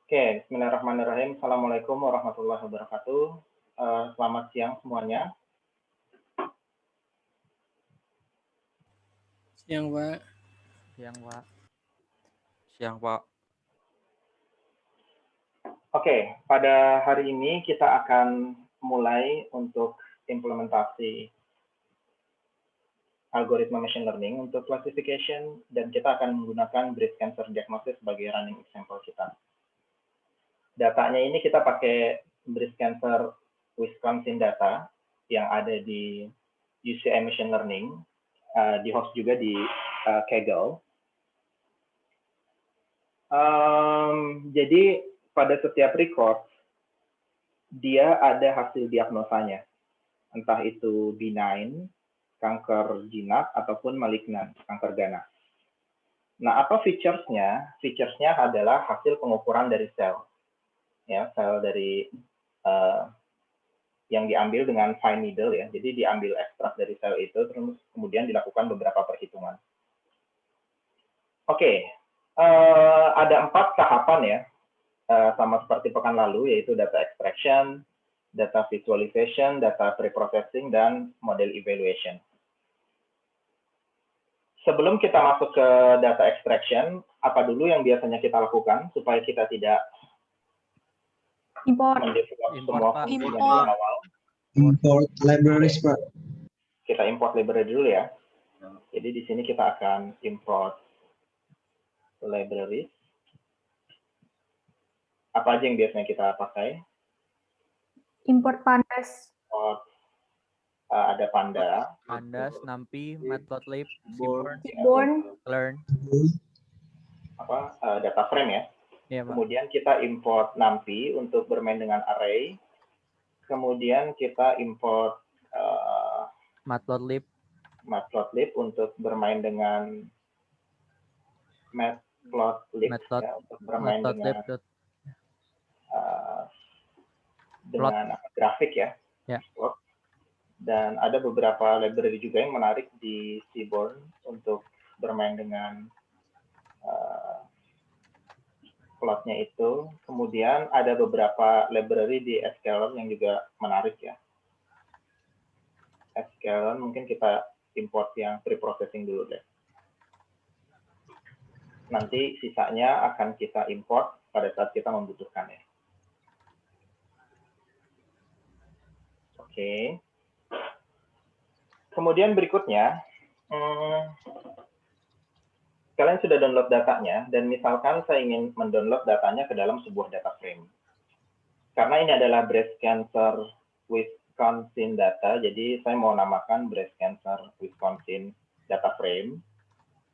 Oke, bismillahirrahmanirrahim. Assalamualaikum warahmatullahi wabarakatuh. Selamat siang semuanya. Siang, Pak. Siang, Pak. Siang, Pak. Oke, pada hari ini kita akan mulai untuk implementasi algoritma machine learning untuk classification, dan kita akan menggunakan breast cancer diagnosis sebagai running example kita. Datanya ini kita pakai breast cancer Wisconsin data yang ada di UCI Machine Learning, di host juga di Kaggle. Jadi pada setiap record dia ada hasil diagnosanya, entah itu benign, kanker jinak, ataupun malignan, kanker ganas. Nah, apa features-nya? Features-nya adalah hasil pengukuran dari sel, ya, sel dari yang diambil dengan fine needle, ya. Jadi diambil ekstrak dari sel itu, terus kemudian dilakukan beberapa perhitungan. Oke, ada 4 tahapan ya, sama seperti pekan lalu, yaitu data extraction, data visualization, data preprocessing, dan model evaluation. Sebelum kita masuk ke data extraction, apa dulu yang biasanya kita lakukan supaya kita tidak mendevelop semua fungsi dari awal? Import libraries, Pak. Kita import library dulu ya. Jadi di sini kita akan import libraries. Apa aja yang biasanya kita pakai? Import pandas. Ada Panda, Pandas, NumPy, Matplotlib, Seaborn, Learn. data frame ya. Iya, Pak. Kemudian kita import NumPy untuk bermain dengan array. Kemudian kita import Matplotlib untuk bermain dengan Matplotlib ya, untuk bermain dengan grafik ya. Ya. Dan ada beberapa library juga yang menarik di Seaborn untuk bermain dengan plotnya itu. Kemudian ada beberapa library di sklearn yang juga menarik ya. Sklearn mungkin kita import yang preprocessing dulu deh. Nanti sisanya akan kita import pada saat kita membutuhkan ya. Oke. Kemudian berikutnya, kalian sudah download datanya, dan misalkan saya ingin mendownload datanya ke dalam sebuah data frame. Karena ini adalah breast cancer Wisconsin data, jadi saya mau namakan breast cancer Wisconsin data frame.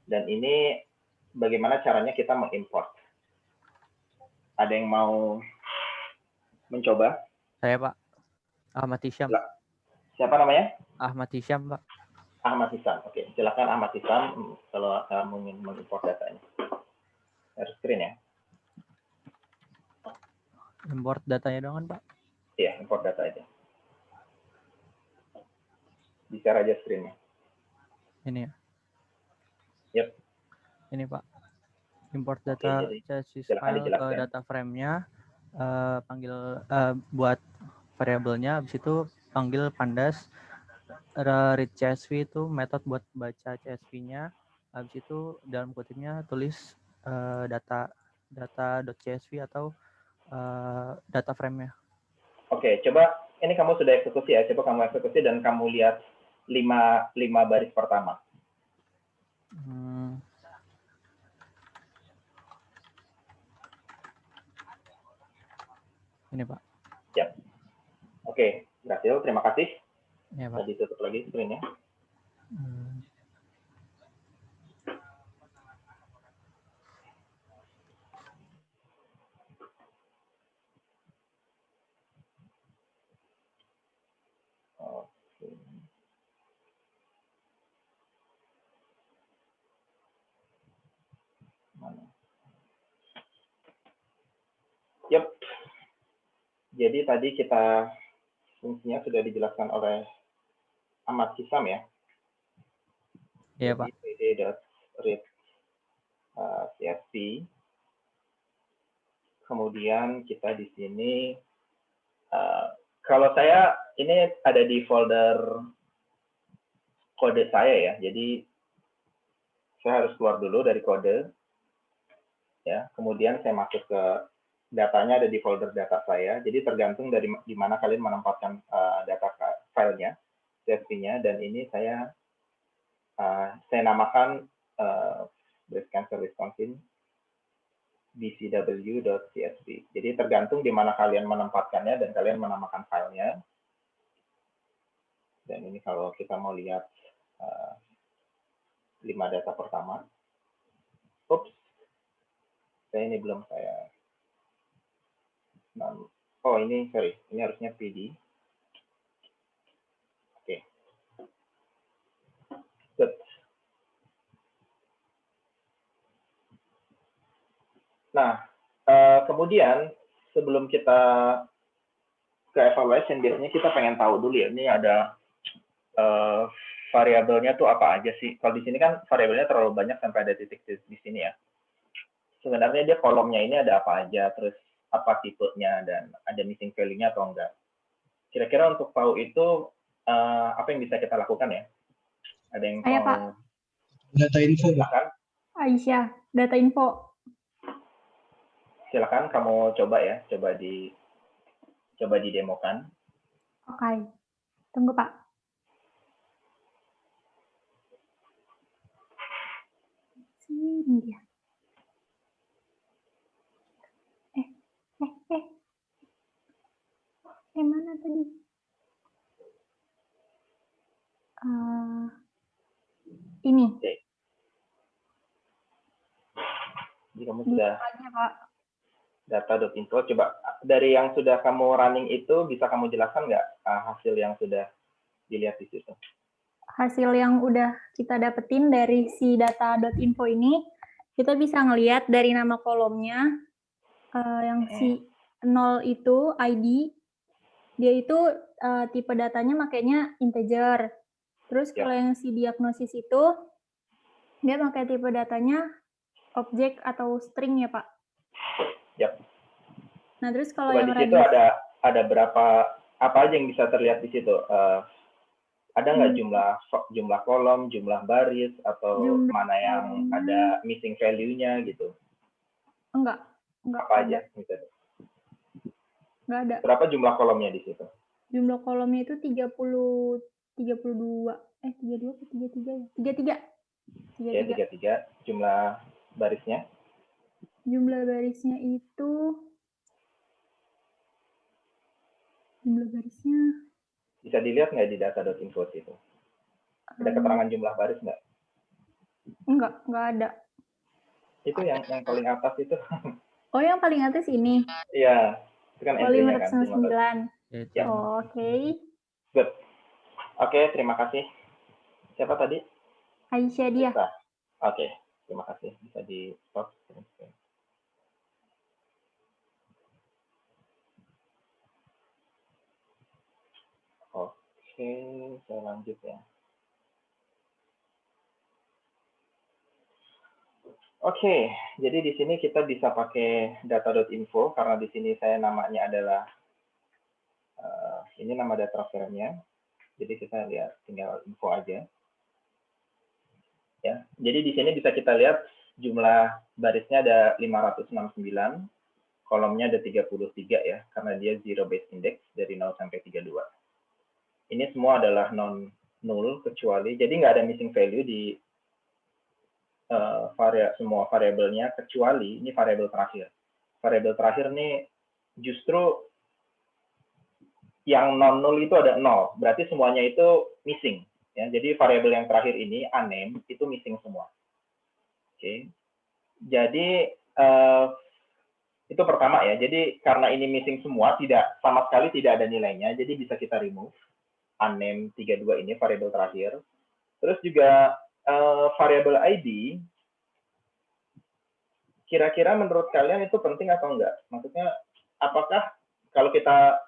Dan ini bagaimana caranya kita mengimport. Ada yang mau mencoba? Saya, Pak. Ahmad Hisham. Siapa namanya? Ahmad Hisham, Pak. Ahmad Hisham. Oke, silakan Ahmad Hisham kalau kamu ingin mengimport datanya. Share screen ya. Import datanya doang kan, Pak? Iya, import data aja. Di-share aja screen-nya. Ini ya? Yep. Ini, Pak. Import data chassis file ke data frame-nya, panggil buat variabelnya, habis itu panggil pandas, read CSV itu metode buat baca CSV-nya, habis itu dalam kutipnya tulis data.csv atau data frame-nya. Oke, coba ini kamu sudah eksekusi ya, coba kamu eksekusi dan kamu lihat 5 baris pertama. Ini, Pak. Ya. Oke, berhasil. Terima kasih. Ya, Pak. Tadi tutup lagi screen-nya. Oke. Mana? Yep. Jadi tadi kita fungsinya sudah dijelaskan oleh Ahmad Hisham ya. Iya, Pak. pd.read CSV. Kemudian kita di sini, kalau saya ini ada di folder kode saya ya, jadi saya harus keluar dulu dari kode, ya. Kemudian saya masuk ke datanya ada di folder data saya, jadi tergantung dari di mana kalian menempatkan data filenya, CSV-nya, dan ini saya namakan breast cancer Wisconsin bcw.csv. Jadi tergantung di mana kalian menempatkannya dan kalian menamakan filenya. Dan ini kalau kita mau lihat 5 data pertama. Oops, ini belum saya. Oh ini, sorry, ini harusnya PD. Oke. Good. Nah, kemudian sebelum kita ke evaluation, biasanya kita pengen tahu dulu ya, ini ada variabelnya tuh apa aja sih. Kalau di sini kan variabelnya terlalu banyak sampai ada titik di sini ya. Sebenarnya dia kolomnya ini ada apa aja, terus apa tipenya, dan ada missing value-nya atau enggak. Kira-kira untuk tahu itu, apa yang bisa kita lakukan ya? Ada yang Saya, mau? Pak. Data info, Pak. Silakan. Aisyah, data info. Silakan kamu coba ya, coba didemokan. Oke. Tunggu, Pak. Sini dia. Mana tadi? Ini. Oke. Jadi kamu sudah Aja, Pak. data.info, coba dari yang sudah kamu running itu bisa kamu jelaskan nggak hasil yang sudah dilihat di situ? Hasil yang udah kita dapetin dari si data.info ini, kita bisa ngelihat dari nama kolomnya, yang si 0 itu ID, dia itu tipe datanya makanya integer. Terus kalau yang si diagnosis itu, dia pakai tipe datanya objek atau string ya, Pak? Yap. Nah, terus kalau coba yang di situ ada berapa, apa aja yang bisa terlihat di situ? Ada nggak jumlah kolom, jumlah baris, atau mana yang ada missing value-nya gitu? Enggak apa ada. aja gitu? Enggak ada. Berapa jumlah kolomnya di situ? Jumlah kolomnya itu 32 atau 33 ya? 33. Jumlah barisnya? Jumlah barisnya itu bisa dilihat nggak di data.info itu? Ada keterangan jumlah baris nggak? Enggak ada. Itu yang paling atas itu. Oh, yang paling atas ini? Iya, itu kan entry-nya kan. 599. Ya. Oke. Good. Oke, terima kasih. Siapa tadi? Aisyah dia. Oke, terima kasih. Bisa di stop. Oke, saya lanjut ya. Oke, jadi di sini kita bisa pakai data.info karena di sini saya namanya adalah ini nama data frame-nya. Jadi kita lihat tinggal info aja. Ya, jadi di sini bisa kita lihat jumlah barisnya ada 569, kolomnya ada 33 ya, karena dia zero base index dari 0 sampai 32. Ini semua adalah non-null kecuali, jadi nggak ada missing value di semua variabelnya kecuali ini variabel terakhir. Variabel terakhir ini justru yang non-null itu ada 0, berarti semuanya itu missing. Ya, jadi variabel yang terakhir ini, unnamed, itu missing semua. Oke. Jadi, itu pertama ya. Jadi, karena ini missing semua, sama sekali tidak ada nilainya, jadi bisa kita remove. Unnamed 32 ini, variabel terakhir. Terus juga, variabel ID, kira-kira menurut kalian itu penting atau enggak? Maksudnya, apakah kalau kita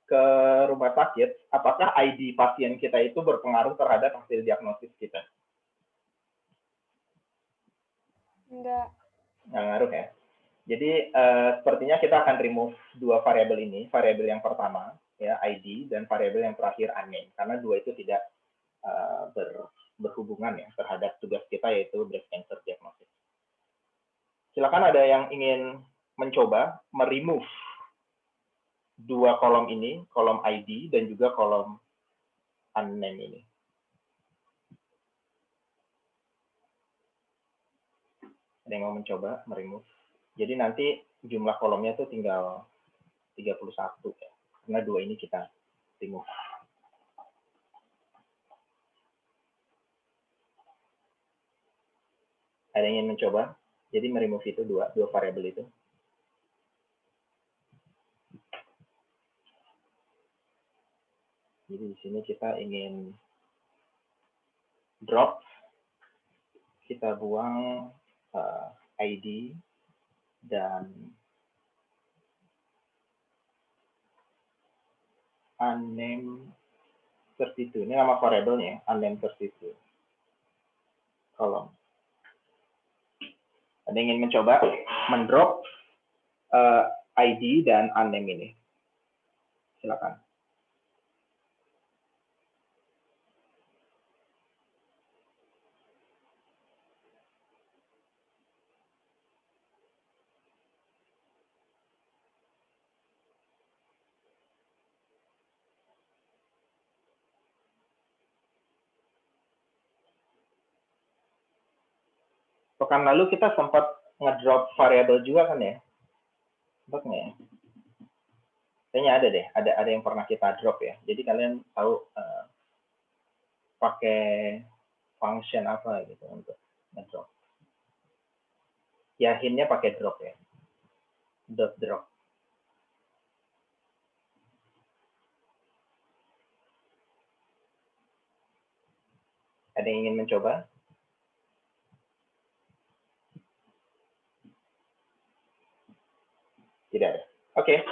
ke rumah sakit, apakah ID pasien kita itu berpengaruh terhadap hasil diagnosis kita? Enggak. Nggak ngaruh ya? Jadi sepertinya kita akan remove dua variabel ini, variabel yang pertama ya ID dan variabel yang terakhir unnamed, karena dua itu tidak berhubungan ya terhadap tugas kita yaitu breast cancer diagnosis. Silakan ada yang ingin mencoba meremove dua kolom ini, kolom ID dan juga kolom unnamed ini. Ada yang mau mencoba meremove? Jadi nanti jumlah kolomnya itu tinggal 31 ya. Karena dua ini kita remove. Ada yang ingin mencoba? Jadi meremove itu dua variabel itu. Jadi di sini kita ingin drop, kita buang ID dan unnamed 32. Ini nama variabelnya, unnamed 32. Kolom. Ada yang ingin mencoba mendrop ID dan unnamed ini? Silakan. Pekan lalu kita sempat ngedrop variabel juga kan ya? Sempat nggak ya? Kayaknya ada deh, ada yang pernah kita drop ya. Jadi kalian tahu pakai function apa gitu untuk ngedrop. Ya hintnya pakai drop ya. Dot drop. Ada yang ingin mencoba? Tidak ada. Oke.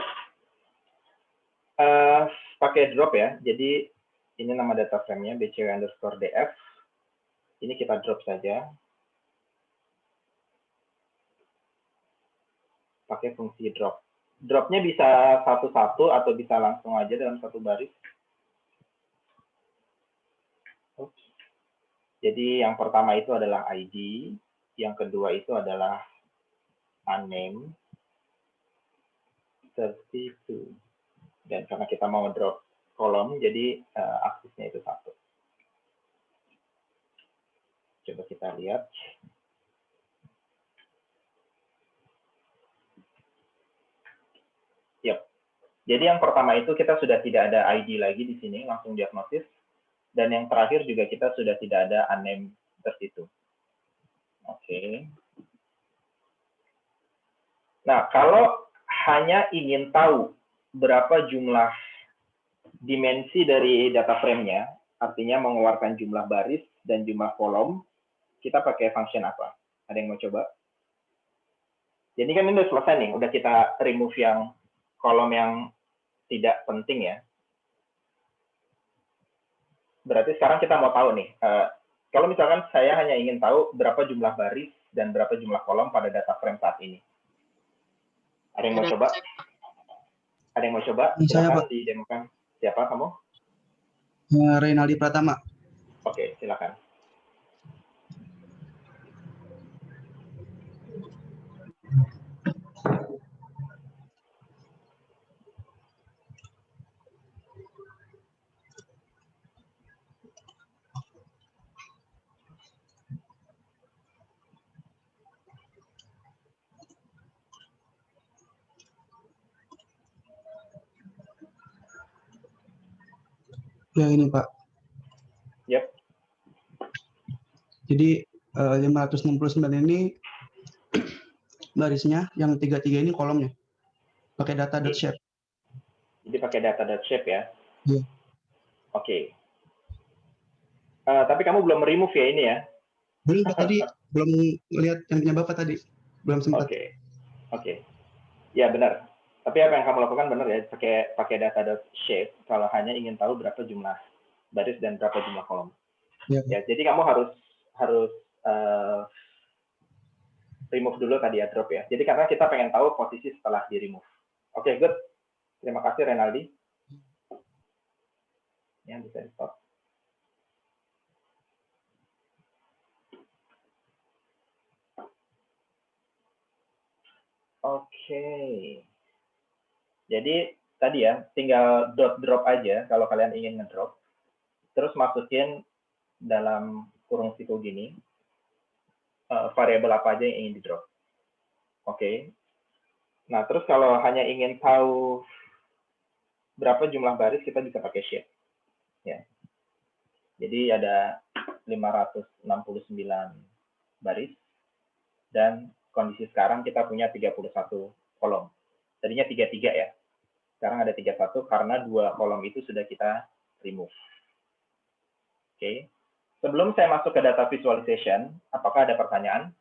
Pakai drop ya. Jadi ini nama data frame-nya bcw_df. Ini kita drop saja. Pakai fungsi drop. Dropnya bisa satu-satu atau bisa langsung aja dalam satu baris. Oops. Jadi yang pertama itu adalah ID, yang kedua itu adalah unnamed 32. Dan karena kita mau drop kolom, jadi aksesnya itu satu. Coba kita lihat. Yep. Jadi yang pertama itu kita sudah tidak ada ID lagi di sini, langsung diagnosis. Dan yang terakhir juga kita sudah tidak ada unnamed 32. Oke. Nah, kalau hanya ingin tahu berapa jumlah dimensi dari data frame-nya, artinya mengeluarkan jumlah baris dan jumlah kolom, kita pakai function apa? Ada yang mau coba? Jadi kan ini udah selesai nih, udah kita remove yang kolom yang tidak penting ya. Berarti sekarang kita mau tahu nih, kalau misalkan saya hanya ingin tahu berapa jumlah baris dan berapa jumlah kolom pada data frame saat ini. Ada yang mau coba? Ada yang mau coba? Silakan didemokan. Siapa kamu? Reynaldi Pratama. Oke, silakan. Ya ini Pak. Yep. Jadi 569 ini barisnya, yang 33 ini kolomnya. Pakai data.shape. Jadi pakai data.shape ya? Iya. Oke. Tapi kamu belum remove ya ini ya? Belum Pak, tadi belum lihat yang punya Bapak tadi. Belum sempat. Oke. Ya benar. Tapi apa yang kamu lakukan benar ya, pakai data.shape kalau hanya ingin tahu berapa jumlah baris dan berapa jumlah kolom. Ya, jadi kamu harus remove dulu tadi ya, drop ya. Jadi karena kita pengen tahu posisi setelah di remove. Oke, good. Terima kasih Renaldi. Ya, bisa di stop. Oke. Jadi tadi ya, tinggal dot drop aja kalau kalian ingin ngedrop. Terus masukin dalam kurung siku gini, variabel apa aja yang ingin di drop. Oke. Nah, terus kalau hanya ingin tahu berapa jumlah baris, kita bisa pakai shape. Ya. Jadi ada 569 baris, dan kondisi sekarang kita punya 31 kolom. Tadinya 33 ya. Sekarang ada 31 karena 2 kolom itu sudah kita remove. Oke. Sebelum saya masuk ke data visualization, apakah ada pertanyaan?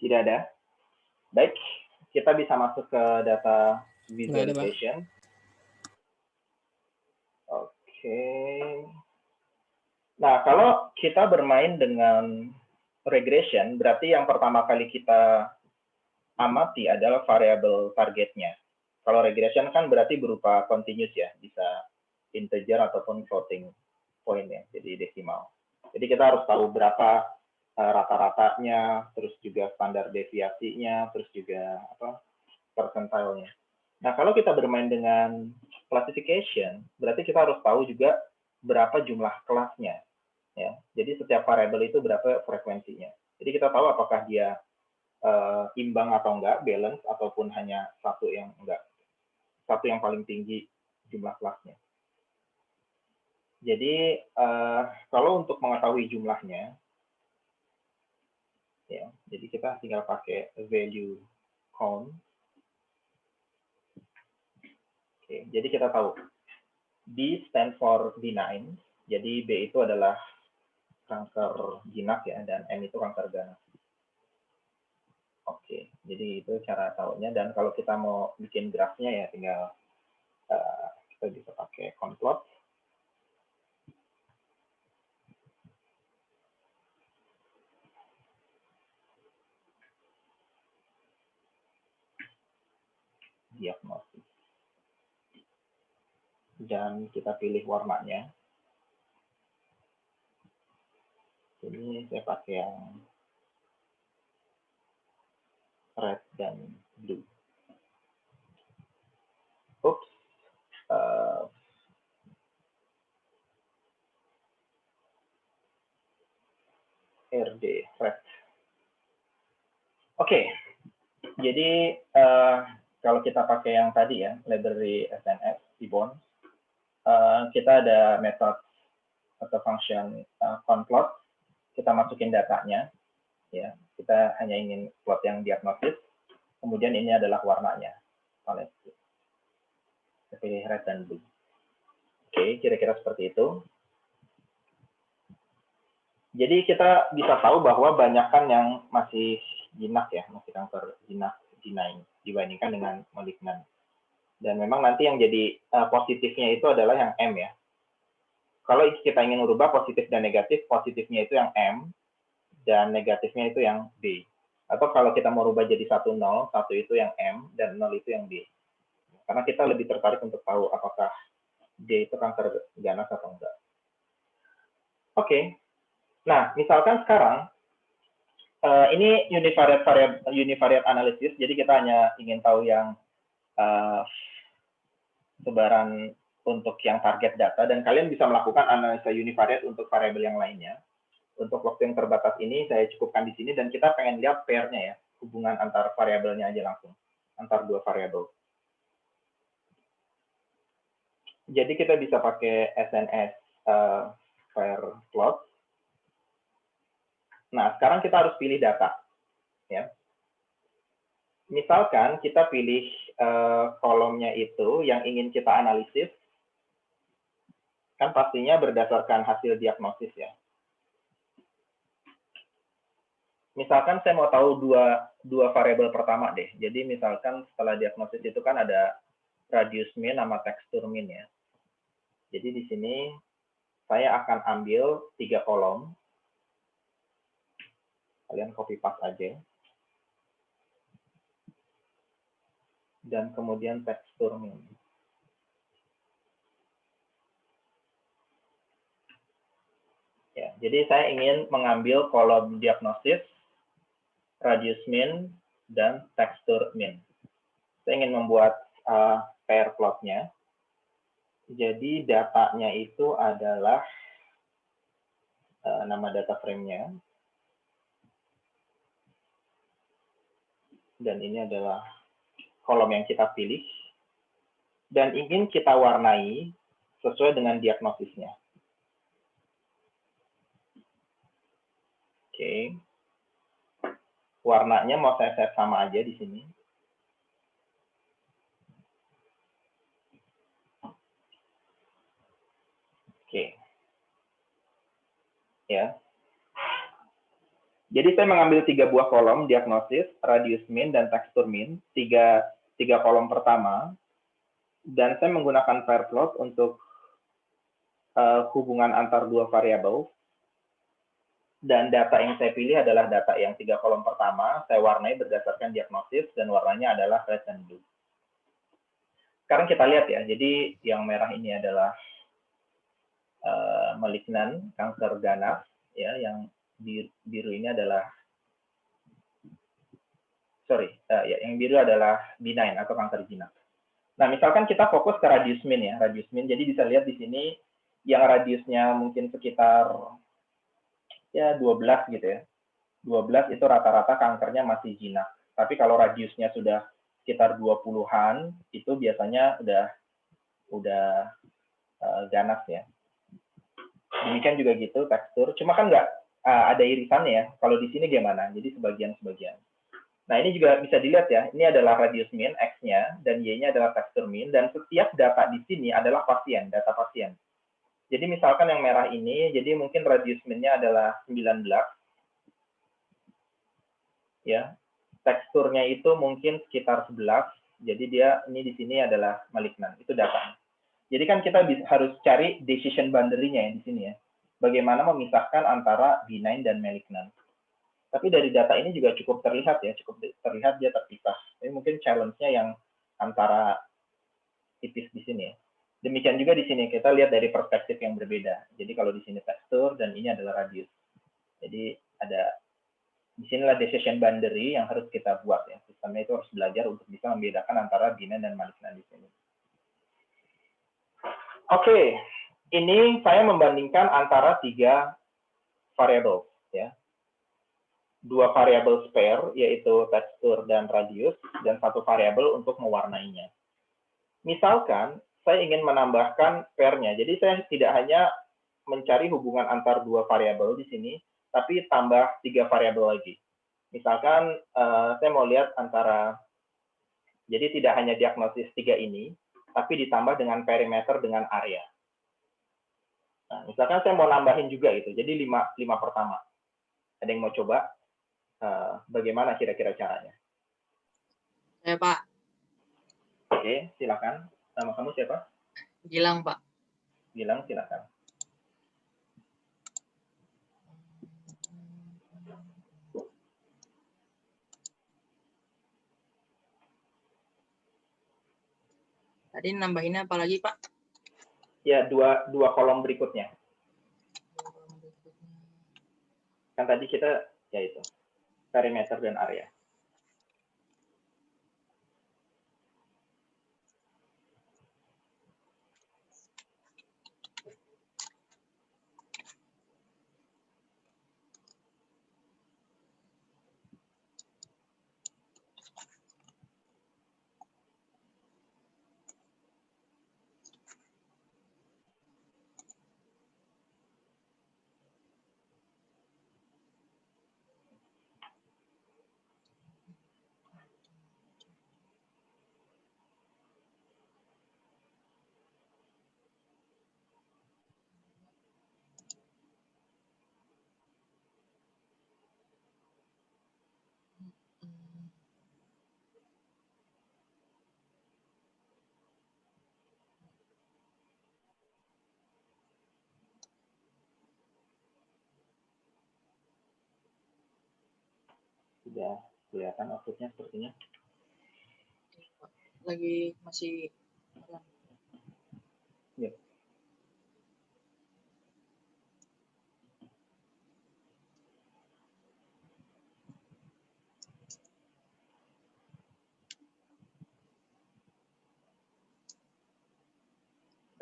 Tidak ada. Baik, kita bisa masuk ke data visualization. Oke. Nah, kalau kita bermain dengan regression, berarti yang pertama kali kita amati adalah variabel targetnya. Kalau regression kan berarti berupa continuous ya, bisa integer ataupun floating point ya, jadi desimal. Jadi kita harus tahu berapa rata-ratanya, terus juga standar deviasinya, terus juga apa persentilenya. Nah, kalau kita bermain dengan classification, berarti kita harus tahu juga berapa jumlah kelasnya. Ya. Jadi setiap variabel itu berapa frekuensinya. Jadi kita tahu apakah dia imbang atau enggak, balance, ataupun hanya satu yang enggak. Satu yang paling tinggi jumlah kelasnya. Jadi kalau untuk mengetahui jumlahnya, ya, jadi kita tinggal pakai value count. Oke, jadi kita tahu B stand for benign, jadi B itu adalah kanker jinak ya, dan M itu kanker ganas. Oke, jadi itu cara tahunya, dan kalau kita mau bikin grafnya ya tinggal kita bisa pakai conplot. Diagnosis. Dan kita pilih warnanya. Ini saya pakai yang red dan blue. Oops. RD, red. Oke. Jadi kalau kita pakai yang tadi ya, library SNS, Seaborn, kita ada metode atau function conplot, kita masukin datanya, ya, kita hanya ingin plot yang diagnosis, kemudian ini adalah warnanya, kita pilih red dan blue. Oke, kira-kira seperti itu. Jadi kita bisa tahu bahwa banyakkan yang masih jinak ya, masih kanker jinak, benign, dibandingkan dengan malignan. Dan memang nanti yang jadi positifnya itu adalah yang M ya. Kalau kita ingin merubah positif dan negatif, positifnya itu yang M, dan negatifnya itu yang B. Atau kalau kita mau rubah jadi 1, 0, 1 itu yang M, dan 0 itu yang B. Karena kita lebih tertarik untuk tahu apakah D itu kanker ganas atau enggak. Oke. Nah, misalkan sekarang, ini univariate analysis, jadi kita hanya ingin tahu yang sebaran untuk yang target data, dan kalian bisa melakukan analisa univariate untuk variabel yang lainnya. Untuk waktu yang terbatas ini, saya cukupkan di sini, dan kita pengen lihat pair-nya ya, hubungan antar variabelnya aja langsung, antar dua variabel. Jadi kita bisa pakai SNS pair plot. Nah, sekarang kita harus pilih data. Ya. Misalkan kita pilih kolomnya itu yang ingin kita analisis, Kan pastinya berdasarkan hasil diagnosis ya. Misalkan saya mau tahu dua variabel pertama deh. Jadi misalkan setelah diagnosis itu kan ada radius min sama tekstur min ya. Jadi di sini saya akan ambil 3 kolom. Kalian copy paste aja. Dan kemudian tekstur min. Ya, jadi saya ingin mengambil kolom diagnosis, radius min, dan tekstur min. Saya ingin membuat pair plotnya. Jadi datanya itu adalah nama data frame-nya. Dan ini adalah kolom yang kita pilih. Dan ingin kita warnai sesuai dengan diagnosisnya. Oke. Warnanya mau saya set sama aja di sini. Oke. Ya. Jadi saya mengambil 3 buah kolom diagnosis, radius min, dan tekstur min. Tiga kolom pertama. Dan saya menggunakan pair plot untuk hubungan antar dua variabel. Dan data yang saya pilih adalah data yang 3 kolom pertama. Saya warnai berdasarkan diagnosis, dan warnanya adalah red and blue. Sekarang kita lihat ya. Jadi yang merah ini adalah malignan, kanker ganas, ya, yang biru ini adalah yang biru adalah benign atau kanker jinak. Nah, misalkan kita fokus ke radius min ya, radius min. Jadi bisa lihat di sini yang radiusnya mungkin sekitar ya 12 gitu ya. 12 itu rata-rata kankernya masih jinak. Tapi kalau radiusnya sudah sekitar 20-an, itu biasanya udah ganas ya. Demikian juga gitu tekstur. Cuma kan nggak ada irisannya ya. Kalau di sini gimana? Jadi sebagian-sebagian. Nah, ini juga bisa dilihat ya. Ini adalah radius min, X-nya, dan Y-nya adalah tekstur min. Dan setiap data di sini adalah pasien, data pasien. Jadi misalkan yang merah ini, jadi mungkin radius min-nya adalah 19. Ya. Teksturnya itu mungkin sekitar 11. Jadi dia ini di sini adalah malignan. Itu datanya. Jadi kan kita harus cari decision boundary-nya ya di sini ya. Bagaimana memisahkan antara benign dan malignant. Tapi dari data ini juga cukup terlihat ya, dia terpisah. Tapi mungkin challenge-nya yang antara tipis di sini ya. Demikian juga di sini kita lihat dari perspektif yang berbeda. Jadi kalau di sini tekstur dan ini adalah radius. Jadi ada di sinilah decision boundary yang harus kita buat ya. Sistemnya itu harus belajar untuk bisa membedakan antara benign dan malignant di sini. Oke, ini saya membandingkan antara 3 variabel ya. 2 variabel spare, yaitu tekstur dan radius, dan 1 variabel untuk mewarnainya. Misalkan, saya ingin menambahkan pair-nya. Jadi, saya tidak hanya mencari hubungan antar 2 variabel di sini, tapi tambah 3 variabel lagi. Misalkan, saya mau lihat antara, jadi tidak hanya diagnosis 3 ini, tapi ditambah dengan perimeter dengan area. Nah, misalkan saya mau nambahin juga gitu, jadi 5 pertama. Ada yang mau coba? Bagaimana kira-kira caranya? Saya, Pak. Oke, silakan. Nama kamu siapa? Gilang, Pak. Gilang, silakan. Tadi nambahinnya apa lagi, Pak? Ya, dua kolom berikutnya. Kan tadi kita, ya itu, perimeter dan area. Sudah kelihatan outputnya sepertinya. Lagi masih Ya.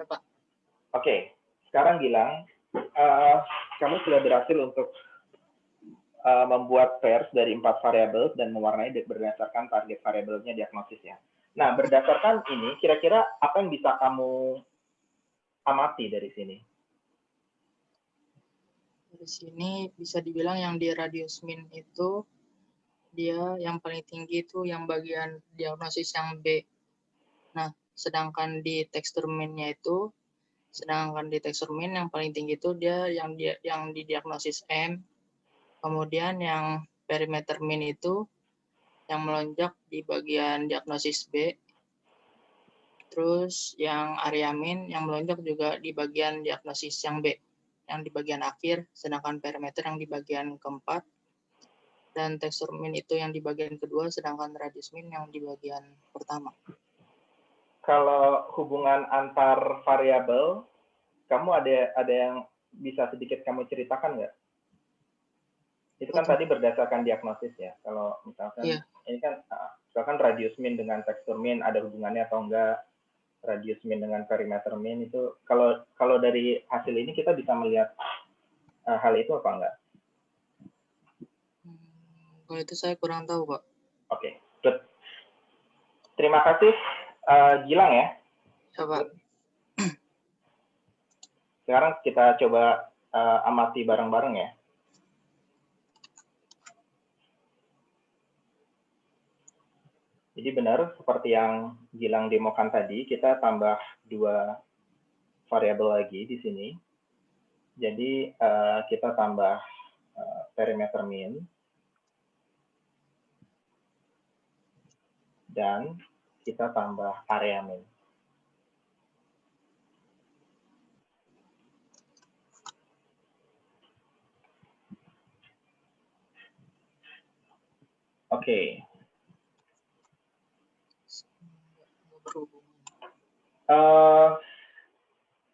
berapa? Oke, sekarang Gilang, kamu sudah berhasil untuk membuat pairs dari 4 variabel dan mewarnai berdasarkan target variabelnya diagnosis ya. Nah, berdasarkan ini, kira-kira apa yang bisa kamu amati dari sini? Dari sini bisa dibilang yang di radius min itu dia yang paling tinggi itu yang bagian diagnosis yang B. Nah, sedangkan di tekstur min-nya itu, yang paling tinggi itu dia yang di diagnosis M. Kemudian yang perimeter min itu yang melonjak di bagian diagnosis B. Terus yang area min yang melonjak juga di bagian diagnosis yang B, yang di bagian akhir, sedangkan perimeter yang di bagian keempat, dan tekstur min itu yang di bagian kedua, sedangkan radius min yang di bagian pertama. Kalau hubungan antar variabel, kamu ada yang bisa sedikit kamu ceritakan nggak? Itu kan tadi berdasarkan diagnosis ya. Kalau misalkan ini kan misalkan radius min dengan tekstur min ada hubungannya atau enggak, radius min dengan perimeter min itu kalau dari hasil ini kita bisa melihat hal itu apa enggak? Kalau itu saya kurang tahu, Pak. Oke, good. Terima kasih Gilang ya. Coba. Sekarang kita coba amati bareng-bareng ya. Jadi benar seperti yang Gilang demokan tadi, kita tambah 2 variabel lagi di sini. Jadi kita tambah perimeter min dan kita tambah area min. Oke.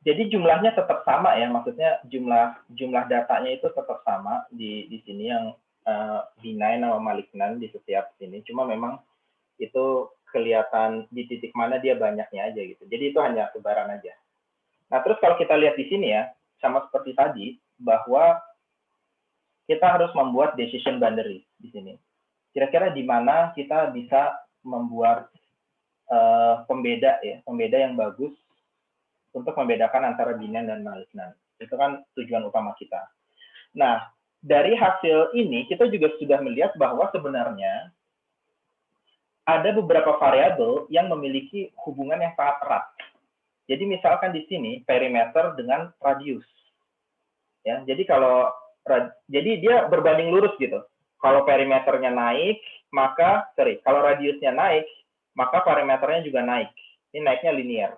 Jadi jumlahnya tetap sama ya, maksudnya jumlah datanya itu tetap sama di sini yang benign sama malignan di setiap sini. Cuma memang itu kelihatan di titik mana dia banyaknya aja gitu. Jadi itu hanya sebaran aja. Nah terus kalau kita lihat di sini ya, sama seperti tadi bahwa kita harus membuat decision boundary di sini. Kira-kira di mana kita bisa membuat pembeda yang bagus untuk membedakan antara benign dan malignan. Itu kan tujuan utama kita. Nah, dari hasil ini kita juga sudah melihat bahwa sebenarnya ada beberapa variabel yang memiliki hubungan yang sangat erat. Jadi misalkan di sini perimeter dengan radius. Ya, jadi jadi dia berbanding lurus gitu. Kalau perimeternya naik, kalau radiusnya naik, maka perimeternya juga naik. Ini naiknya linear.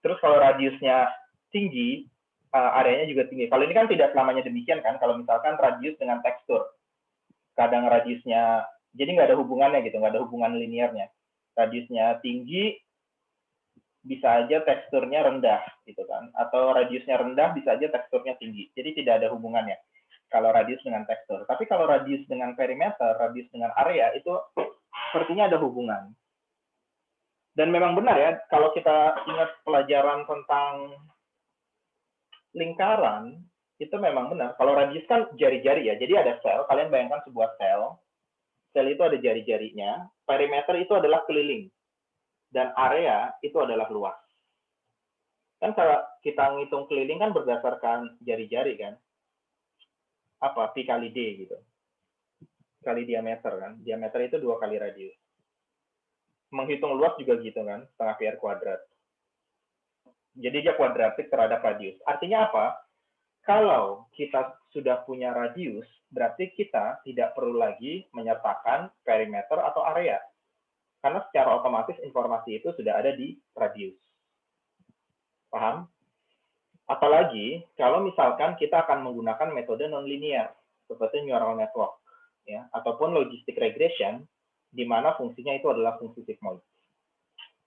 Terus kalau radiusnya tinggi, areanya juga tinggi. Kalau ini kan tidak selamanya demikian kan. Kalau misalkan radius dengan tekstur, kadang radiusnya, jadi nggak ada hubungannya gitu, nggak ada hubungan linearnya. Radiusnya tinggi, bisa aja teksturnya rendah gitu kan. Atau radiusnya rendah, bisa aja teksturnya tinggi. Jadi tidak ada hubungannya kalau radius dengan tekstur. Tapi kalau radius dengan perimeter, radius dengan area, itu sepertinya ada hubungan. Dan memang benar ya, kalau kita ingat pelajaran tentang lingkaran, itu memang benar. Kalau radius kan jari-jari ya, jadi ada sel, kalian bayangkan sebuah sel itu ada jari-jarinya, perimeter itu adalah keliling, dan area itu adalah luas. Kan kalau kita ngitung keliling kan berdasarkan jari-jari kan, Pi kali D gitu, kali diameter kan, diameter itu 2 kali radius. Menghitung luas juga gitu kan, setengah pi r kuadrat. Jadi dia kuadratik terhadap radius. Artinya apa? Kalau kita sudah punya radius, berarti kita tidak perlu lagi menyertakan perimeter atau area. Karena secara otomatis informasi itu sudah ada di radius. Paham? Apalagi kalau misalkan kita akan menggunakan metode nonlinear, seperti neural network. ya, ataupun logistic regression, di mana fungsinya itu adalah fungsi sigmoid.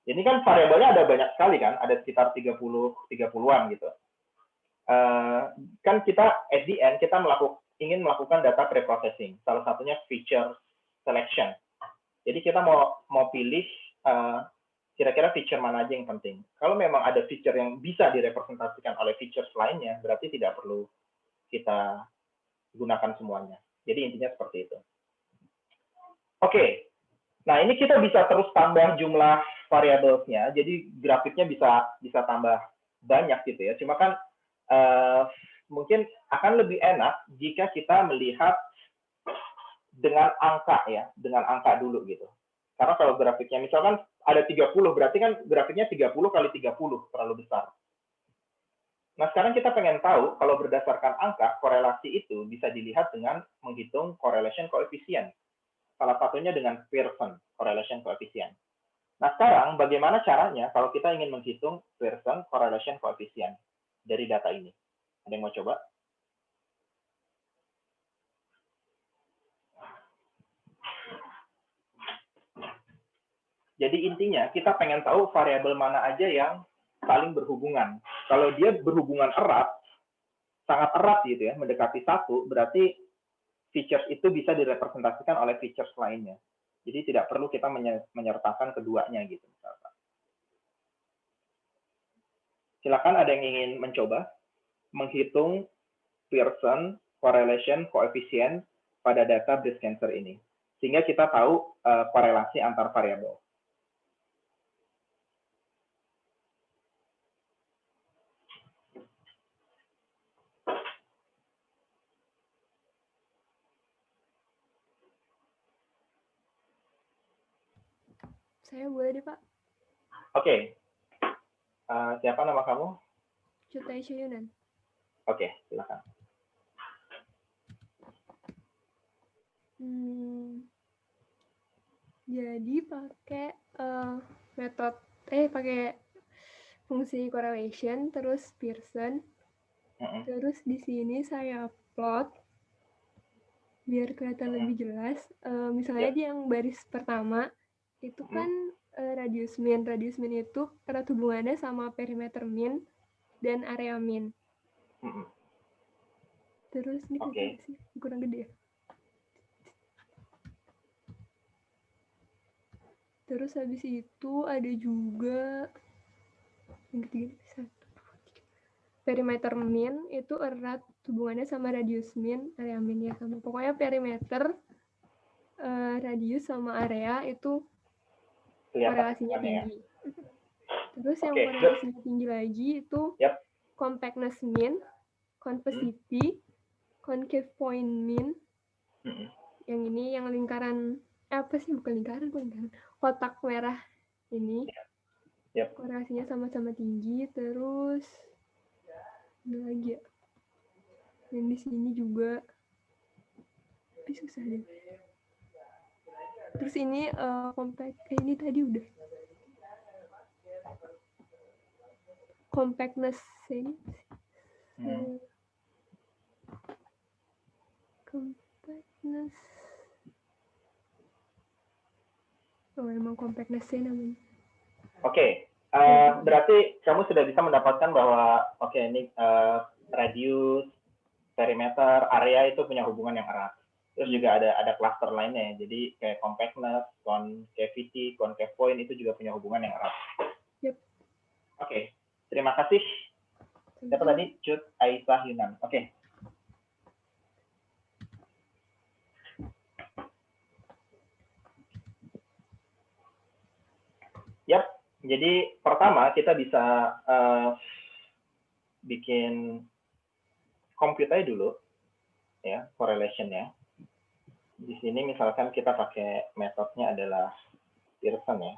Jadi kan variabelnya ada banyak sekali kan, ada sekitar 30-an gitu. Kan kita at the end kita ingin melakukan data preprocessing, salah satunya feature selection. Jadi kita mau pilih kira-kira feature mana aja yang penting. Kalau memang ada feature yang bisa direpresentasikan oleh features lainnya, berarti tidak perlu kita gunakan semuanya. Jadi intinya seperti itu. Oke, nah ini kita bisa terus tambah jumlah variablesnya, jadi grafiknya bisa tambah banyak gitu ya. Cuma kan mungkin akan lebih enak jika kita melihat dengan angka ya, dengan angka dulu gitu. Karena kalau grafiknya misalkan ada 30, berarti kan grafiknya 30 kali 30, terlalu besar. Nah, sekarang kita pengen tahu kalau berdasarkan angka, korelasi itu bisa dilihat dengan menghitung correlation coefficient. Salah satunya dengan Pearson correlation coefficient. Nah, sekarang bagaimana caranya kalau kita ingin menghitung Pearson correlation coefficient dari data ini? Ada yang mau coba? Jadi intinya kita pengen tahu variabel mana aja yang saling berhubungan. Kalau dia berhubungan erat, sangat erat gitu ya, mendekati 1, berarti features itu bisa direpresentasikan oleh features lainnya. Jadi tidak perlu kita menyertakan keduanya gitu misalkan. Silakan ada yang ingin mencoba menghitung Pearson correlation coefficient pada data breast cancer ini. Sehingga kita tahu korelasi antar variabel. Saya boleh deh, Pak. Oke. Siapa nama kamu? Cutai Syuyunan. Oke, silakan. Jadi pakai pakai fungsi correlation terus Pearson. Terus di sini saya plot biar kelihatan lebih jelas. Misalnya di yang baris pertama itu kan radius mean. Radius mean itu erat hubungannya sama perimeter mean dan area mean. Terus ini sih kurang gede ya. Terus habis itu ada juga yang ketiga, 1, 2, 3. Perimeter mean itu erat hubungannya sama radius mean, area mean ya sama. Pokoknya perimeter, radius sama area itu korelasinya tinggi. Terus yang korelasinya tinggi lagi itu compactness mean, convexity, concave point mean. Yang ini yang lingkaran kotak merah ini. Korelasinya sama-sama tinggi. Terus ada lagi ya. Yang di sini juga tapi susah deh. Terus ini ini tadi udah. Compactness ini. Compactness. Emang compactness namanya. Oke. Berarti kamu sudah bisa mendapatkan bahwa ini radius, perimeter, area itu punya hubungan yang erat. Terus juga ada cluster lainnya ya. Jadi kayak compactness, concavity, concave point itu juga punya hubungan yang erat. Oke. Terima kasih. Siapa tadi? Cut Aisyah Yunan. Oke. Jadi pertama kita bisa bikin compute aja dulu ya correlation-nya. Di sini misalkan kita pakai metodenya adalah Pearson ya.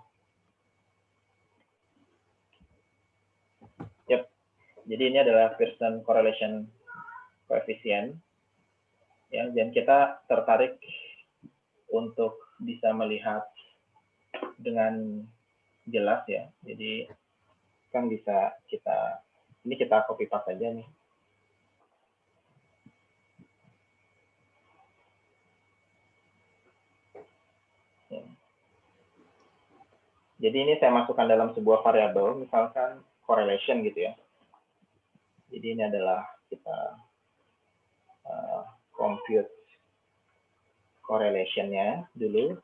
Jadi ini adalah Pearson correlation coefficient ya, dan kita tertarik untuk bisa melihat dengan jelas ya. Jadi kan bisa kita copy paste aja nih. Jadi ini saya masukkan dalam sebuah variabel, misalkan correlation gitu ya. Jadi ini adalah kita compute correlation-nya dulu.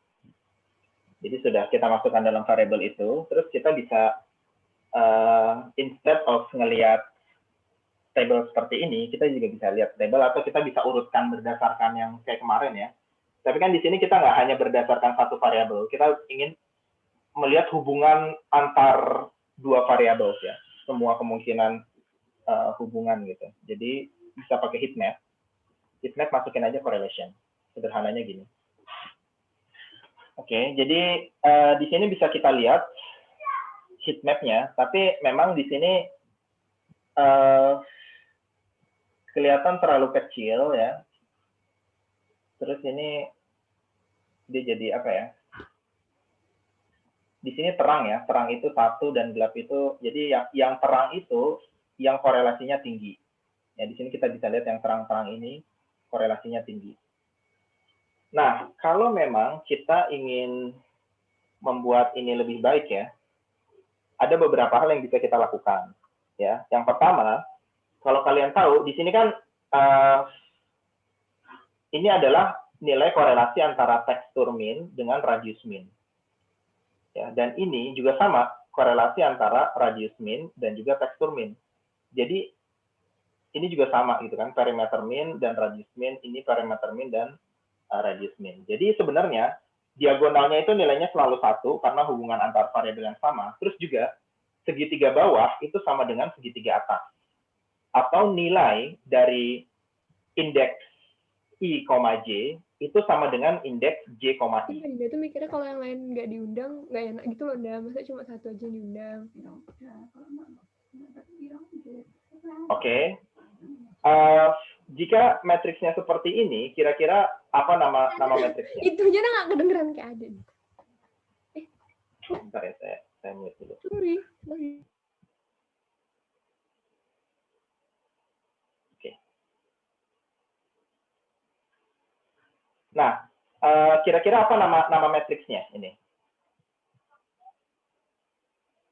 Jadi sudah kita masukkan dalam variabel itu, terus kita bisa instead of ngelihat table seperti ini, kita juga bisa lihat table atau kita bisa urutkan berdasarkan yang kayak kemarin ya. Tapi kan di sini kita nggak hanya berdasarkan satu variabel, kita ingin melihat hubungan antar dua variabel ya, semua kemungkinan hubungan gitu. Jadi bisa pakai heatmap. Heatmap masukin aja correlation. Sederhananya gini. Oke, jadi di sini bisa kita lihat heatmap-nya, tapi memang di sini kelihatan terlalu kecil ya. Terus ini dia jadi apa ya? Di sini terang ya, terang itu 1 dan gelap itu, jadi yang terang itu yang korelasinya tinggi. Ya di sini kita bisa lihat yang terang-terang ini korelasinya tinggi. Nah, kalau memang kita ingin membuat ini lebih baik ya, ada beberapa hal yang bisa kita lakukan. Ya, yang pertama, kalau kalian tahu di sini kan ini adalah nilai korelasi antara tekstur min dengan radius min. Ya, dan ini juga sama korelasi antara radius min dan juga tekstur min. Jadi ini juga sama gitu kan, perimeter min dan radius min, ini perimeter min dan radius min. Jadi sebenarnya diagonalnya itu nilainya selalu 1 karena hubungan antar variabel yang sama. Terus juga segitiga bawah itu sama dengan segitiga atas. Atau nilai dari indeks I, J itu sama dengan indeks J, I. Dia tuh mikirnya kalau yang lain nggak diundang, nggak enak gitu loh, masa cuma satu aja yang diundang. Oke. Jika matriksnya seperti ini, kira-kira apa nama matriksnya? Itu aja nggak kedengeran kayak ada. Bentar ya, saya mute dulu. Sorry. Nah, kira-kira apa nama matriksnya ini?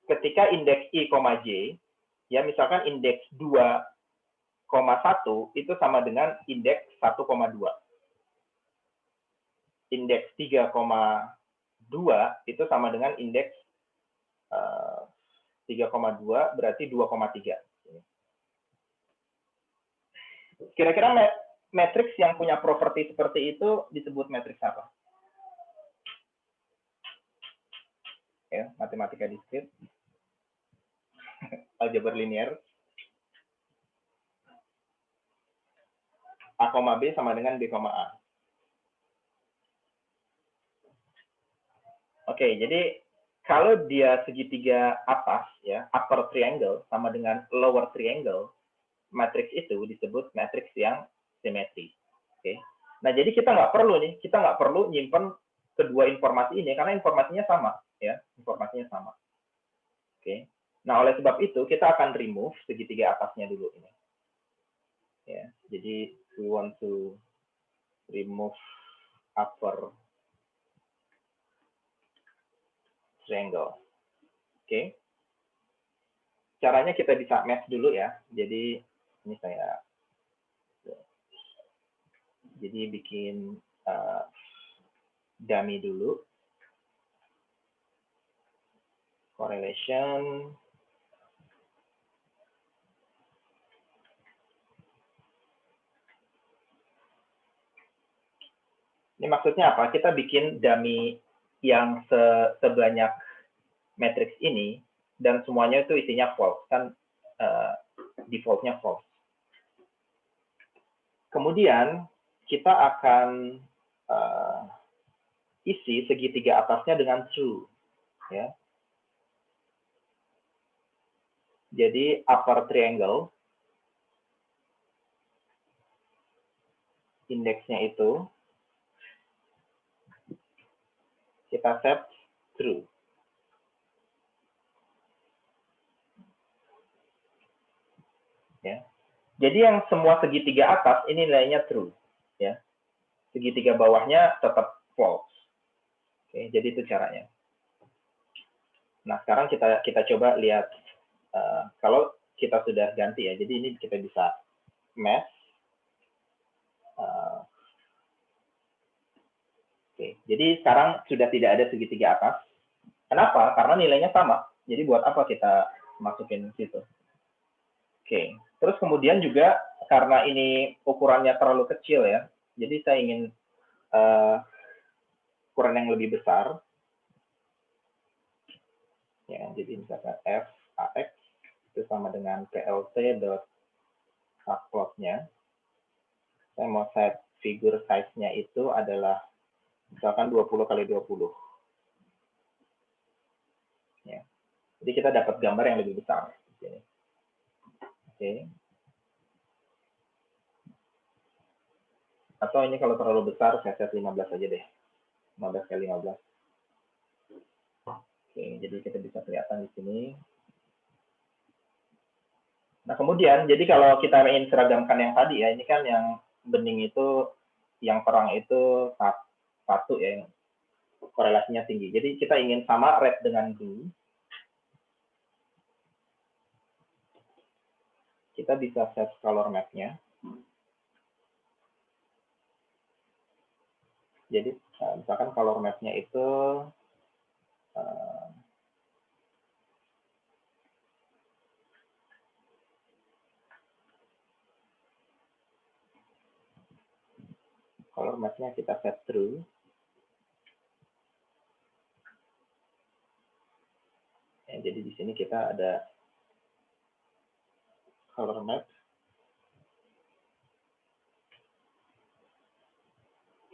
Ketika indeks I, J, ya misalkan indeks 2,1 itu sama dengan indeks 1,2. Indeks 3,2 itu sama dengan indeks 3,2 berarti 2,3. Kira-kira matriks yang punya properti seperti itu disebut matriks apa? Ya, matematika diskrit. Aljabar linear. A, B sama dengan B, A. Oke, jadi kalau dia segitiga atas, ya, upper triangle sama dengan lower triangle, matriks itu disebut matriks yang simetri. Oke. Nah, jadi kita nggak perlu nyimpen kedua informasi ini karena informasinya sama, ya, informasinya sama. Oke. Nah, oleh sebab itu kita akan remove segitiga atasnya dulu ini. Ya, jadi we want to remove upper triangle. Oke. Caranya kita bisa match dulu ya. Jadi ini saya bikin dummy dulu. Correlation. Ini maksudnya apa? Kita bikin dummy yang sebanyak matriks ini dan semuanya itu isinya false, kan defaultnya false. Kemudian kita akan isi segitiga atasnya dengan true, ya. Jadi upper triangle indeksnya itu kita set true. Ya. Jadi yang semua segitiga atas ini nilainya true, ya. Segitiga bawahnya tetap false. Oke, jadi itu caranya. Nah, sekarang kita coba lihat kalau kita sudah ganti ya. Jadi ini kita bisa match. Oke, jadi sekarang sudah tidak ada segitiga atas. Kenapa? Karena nilainya sama. Jadi buat apa kita masukin situ? Oke, terus kemudian juga karena ini ukurannya terlalu kecil ya, jadi saya ingin ukuran yang lebih besar. Ya, jadi misalkan f ax itu sama dengan plt.subplotnya. Saya mau set figure size-nya itu adalah misalkan 20 kali 20. Ya. Jadi kita dapat gambar yang lebih besar. Oke. Atau ini kalau terlalu besar, saya set 15 aja deh. 15 kali 15. Oke, jadi kita bisa kelihatan di sini. Nah, kemudian, jadi kalau kita ingin seragamkan yang tadi ya, ini kan yang bening itu, yang terang itu satu ya, korelasinya tinggi. Jadi kita ingin sama red dengan blue. Kita bisa set color map-nya. Jadi misalkan color map-nya itu color map-nya kita set true. Ya, jadi di sini kita ada color map.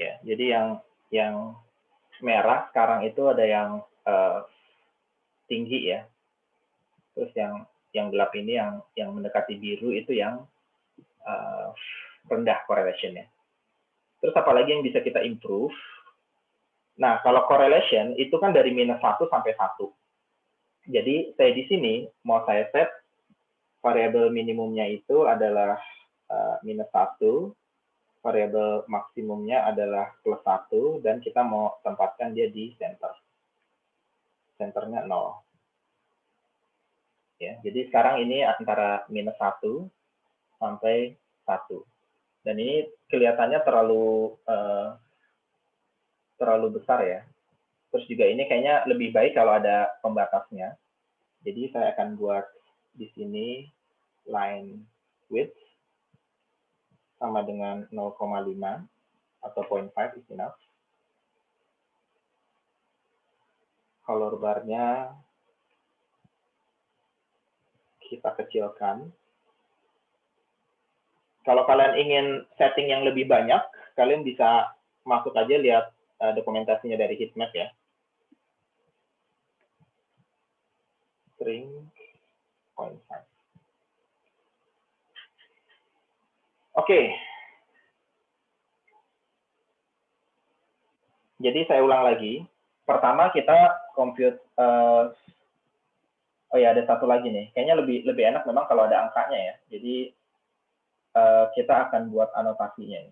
Ya, jadi yang merah sekarang itu ada yang tinggi ya. Terus yang gelap ini yang mendekati biru itu yang rendah correlation-nya. Terus apalagi yang bisa kita improve? Nah, kalau correlation itu kan dari -1 sampai 1. Jadi saya di sini mau saya set variabel minimumnya itu adalah -1, variabel maksimumnya adalah +1, dan kita mau tempatkan dia di center. Centernya 0. Ya, jadi sekarang ini antara -1 sampai 1. Dan ini kelihatannya terlalu besar ya. Terus juga ini kayaknya lebih baik kalau ada pembatasnya. Jadi saya akan buat di sini line width sama dengan 0,5 atau 0,5 is enough. Color bar-nya kita kecilkan. Kalau kalian ingin setting yang lebih banyak, kalian bisa masuk aja lihat dokumentasinya dari heatmap ya. String 0.5. Oke. Jadi saya ulang lagi. Pertama kita compute. Oh ya, ada satu lagi nih. Kayaknya lebih enak memang kalau ada angkanya ya. Jadi kita akan buat anotasinya.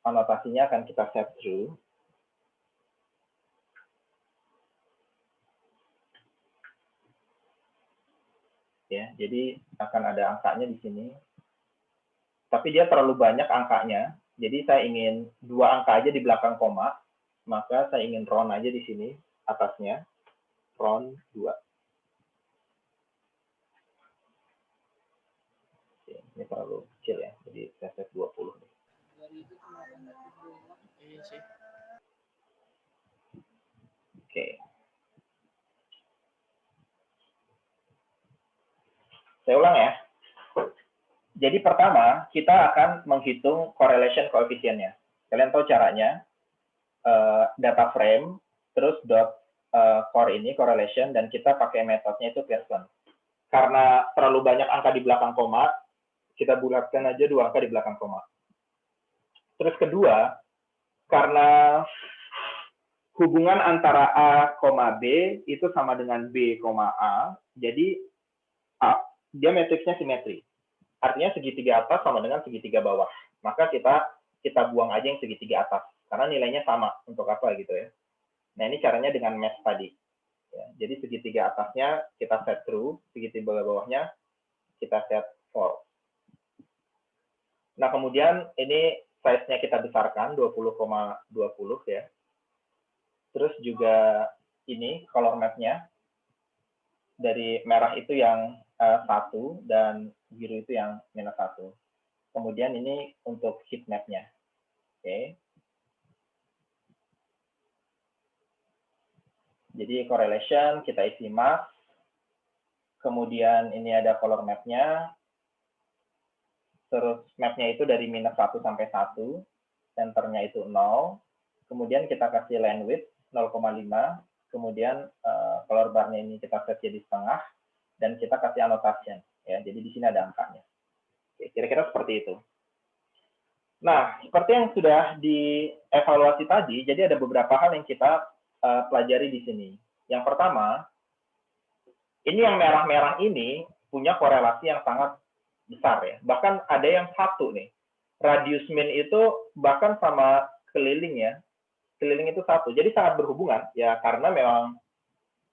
Anotasinya akan kita set true. Ya, jadi akan ada angkanya di sini. Tapi dia terlalu banyak angkanya. Jadi saya ingin 2 angka aja di belakang koma, maka saya ingin round aja di sini atasnya, round 2. Oke, ini terlalu kecil ya, jadi saya set 20. Oke. Saya ulang ya. Jadi pertama, kita akan menghitung correlation coefficient-nya. Kalian tahu caranya, data frame, terus core ini, correlation, dan kita pakai metodenya itu Pearson. Karena terlalu banyak angka di belakang koma, kita bulatkan aja 2 angka di belakang koma. Terus kedua, karena hubungan antara A, B itu sama dengan B, A, jadi A, dia matriksnya simetri. Artinya segitiga atas sama dengan segitiga bawah. Maka kita buang aja yang segitiga atas. Karena nilainya sama. Untuk apa gitu ya. Nah, ini caranya dengan mesh tadi. Ya, jadi segitiga atasnya kita set true, segitiga bawahnya kita set false. Nah, kemudian ini size-nya kita besarkan 20,20 ya. Terus juga ini color map-nya dari merah itu yang 1 dan biru itu yang -1. Kemudian ini untuk heat map-nya. Oke. Jadi correlation kita isi mask. Kemudian ini ada color map-nya. Terus map-nya itu dari -1 sampai 1. Centernya itu 0. Kemudian kita kasih line width 0,5. Kemudian color bar-nya ini kita set jadi setengah. Dan kita kasih annotation. Ya, jadi di sini ada angkanya. Kira-kira seperti itu. Nah, seperti yang sudah dievaluasi tadi, jadi ada beberapa hal yang kita pelajari di sini. Yang pertama, ini yang merah-merah ini punya korelasi yang sangat besar ya. Bahkan ada yang satu nih. Radius min itu bahkan sama keliling ya. Keliling itu satu. Jadi sangat berhubungan ya karena memang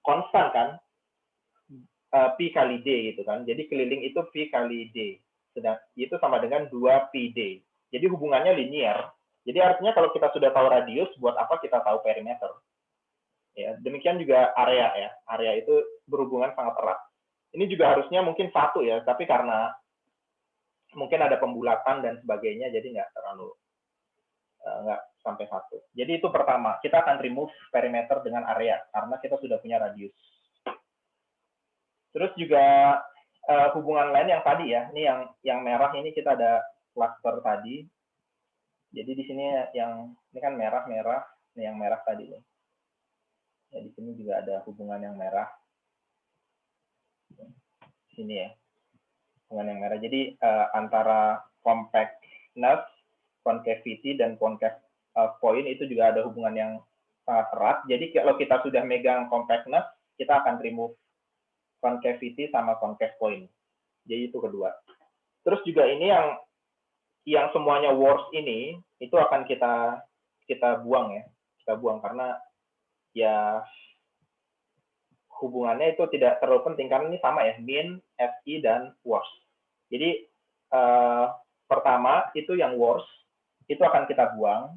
konstan kan. Pi kali D gitu kan. Jadi keliling itu Pi kali D. Sedang itu sama dengan 2πd. Jadi hubungannya linear. Jadi artinya kalau kita sudah tahu radius, buat apa kita tahu perimeter? Ya, demikian juga area ya. Area itu berhubungan sangat erat. Ini juga harusnya mungkin satu ya, tapi karena mungkin ada pembulatan dan sebagainya, jadi nggak terlalu nggak sampai satu. Jadi itu pertama, kita akan remove perimeter dengan area karena kita sudah punya radius. Terus juga hubungan lain yang tadi ya, ini yang merah ini kita ada cluster tadi. Jadi di sini ini kan merah-merah, ini yang merah tadi nih. Ya, di sini juga ada hubungan yang merah. Sini ya, hubungan yang merah. Jadi antara compactness, concavity, dan concave point itu juga ada hubungan yang sangat erat. Jadi kalau kita sudah megang compactness, kita akan remove concavity sama concave point. Jadi itu kedua. Terus juga ini yang semuanya worst ini itu akan kita buang ya. Kita buang karena ya hubungannya itu tidak terlalu penting karena ini sama ya, min, FI, dan worst. Jadi pertama itu yang worst itu akan kita buang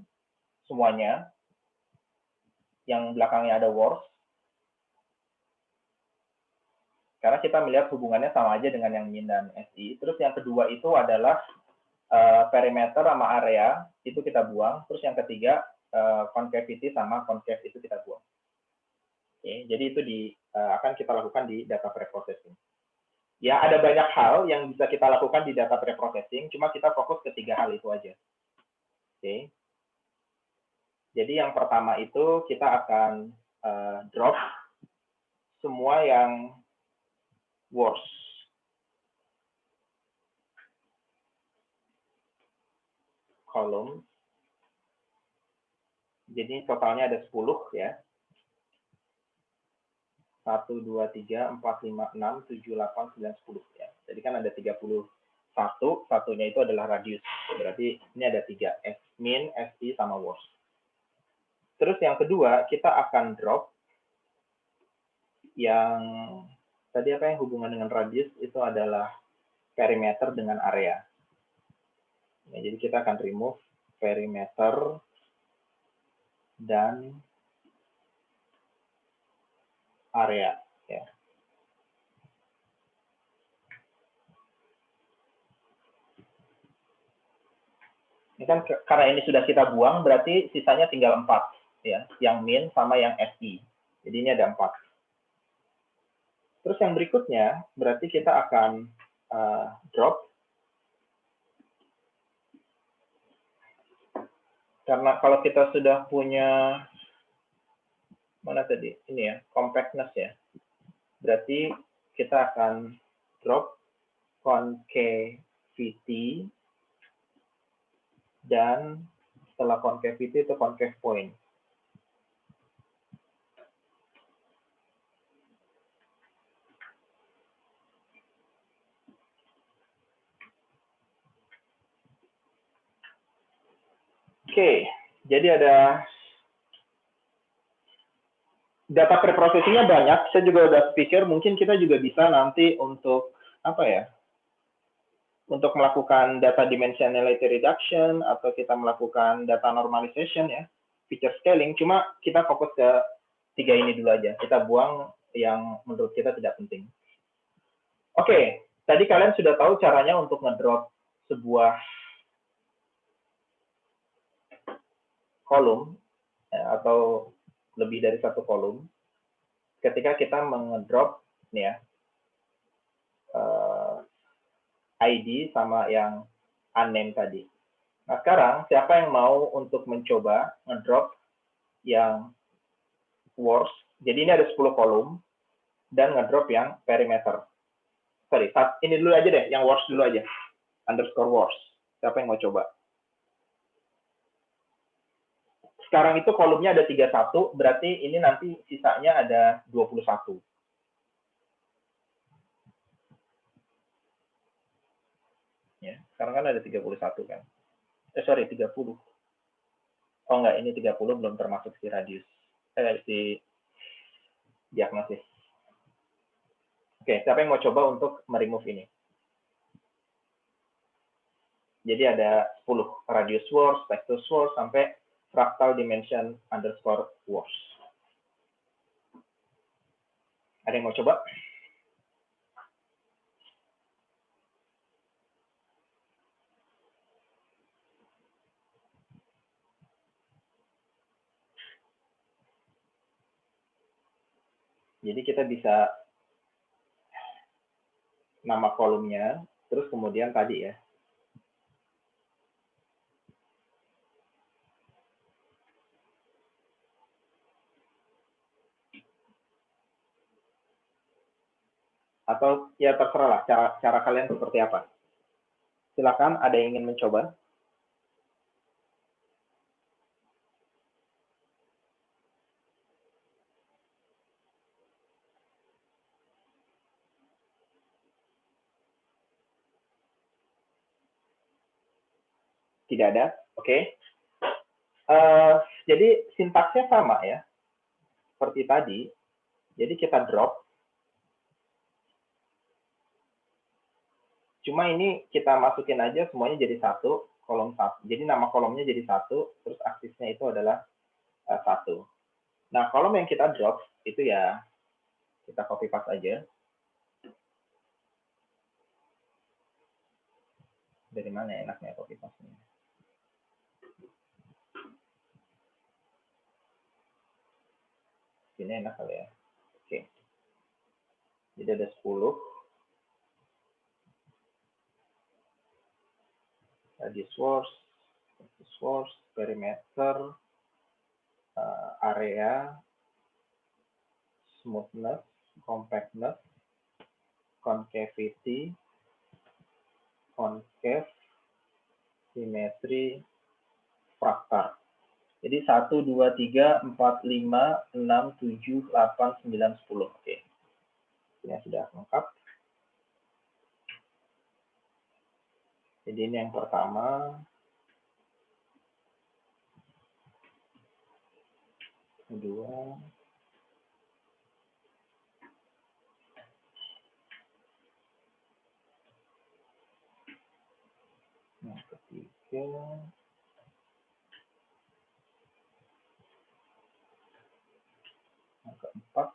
semuanya. Yang belakangnya ada worst. Karena kita melihat hubungannya sama aja dengan yang min dan FI. Terus yang kedua itu adalah perimeter sama area itu kita buang. Terus yang ketiga concavity sama concave itu kita buang. Oke, jadi itu akan kita lakukan di data preprocessing. Ya, ada banyak hal yang bisa kita lakukan di data preprocessing, cuma kita fokus ke 3 hal itu aja. Oke. Jadi yang pertama itu kita akan drop semua yang worst. Column. Jadi totalnya ada 10 ya. 1, 2, 3, 4, 5, 6, 7, 8, 9, 10 ya. Jadi kan ada 31, satunya itu adalah radius. Berarti ini ada 3, S min, SI, sama worst. Terus yang kedua, kita akan drop yang tadi apa yang hubungan dengan radius itu adalah perimeter dengan area. Ya, jadi kita akan remove perimeter dan area ya. Ini kan karena ini sudah kita buang berarti sisanya tinggal 4 ya, yang min sama yang SI. Jadi ini ada 4. Terus yang berikutnya berarti kita akan drop karena kalau kita sudah punya mana tadi ini ya compactness ya, berarti kita akan drop concavity dan setelah concavity itu concave point. Oke, jadi ada data preprocessingnya banyak. Saya juga udah pikir mungkin kita juga bisa nanti untuk apa ya? Untuk melakukan data dimensionality reduction atau kita melakukan data normalization ya, feature scaling. Cuma kita fokus ke 3 ini dulu aja. Kita buang yang menurut kita tidak penting. Oke, tadi kalian sudah tahu caranya untuk ngedrop sebuah kolom ya, atau lebih dari satu kolom ketika kita mengedrop nih ya ID sama yang unnamed tadi. Nah sekarang siapa yang mau untuk mencoba ngedrop yang worst? Jadi ini ada 10 kolom dan ngedrop yang perimeter. Sorry, ini dulu aja deh, yang worst dulu aja. Underscore worst. Siapa yang mau coba? Sekarang itu kolomnya ada 31, berarti ini nanti sisanya ada 21. Ya, sekarang kan ada 31 kan. Sorry, 30. Oh enggak, ini 30 belum termasuk si radius. Si diagnosis. Oke, siapa yang mau coba untuk meremove ini? Jadi ada 10. Radius worst, vector worst, sampai fractal dimension underscore worst. Ada yang mau coba? Jadi kita bisa nama kolomnya, terus kemudian tadi ya. Atau ya terserah lah cara kalian seperti apa. Silakan, ada yang ingin mencoba? Tidak ada? Oke. Jadi sintaksnya sama ya. Seperti tadi. Jadi kita drop. Cuma ini kita masukin aja semuanya jadi satu, kolom satu. Jadi nama kolomnya jadi satu, terus aksisnya itu adalah satu. Nah, kolom yang kita drop itu ya kita copy paste aja. Dari mana enaknya copy paste-nya? Ini enak kali ya. Oke. Jadi ada 10. Radius worst, perimeter, area, smoothness, compactness, concavity, concave, symmetry, fractal. Jadi 1, 2, 3, 4, 5, 6, 7, 8, 9, 10. Oke. Ini sudah lengkap. Jadi ini yang pertama. Kedua. Yang ketiga. Yang keempat.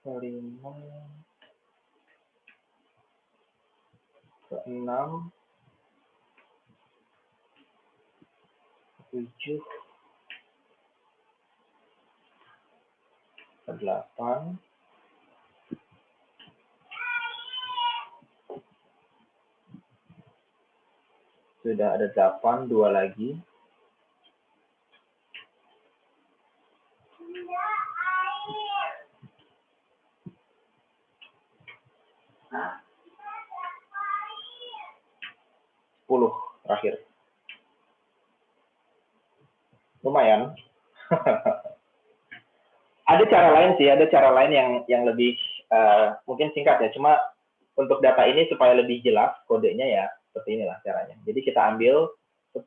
Kelima. Keenam. 7. 8. Sudah ada 8, 2 lagi. Terakhir. Lumayan. Ada cara lain sih, ada cara lain yang lebih mungkin singkat ya, cuma untuk data ini supaya lebih jelas kodenya ya seperti inilah caranya. Jadi kita ambil 10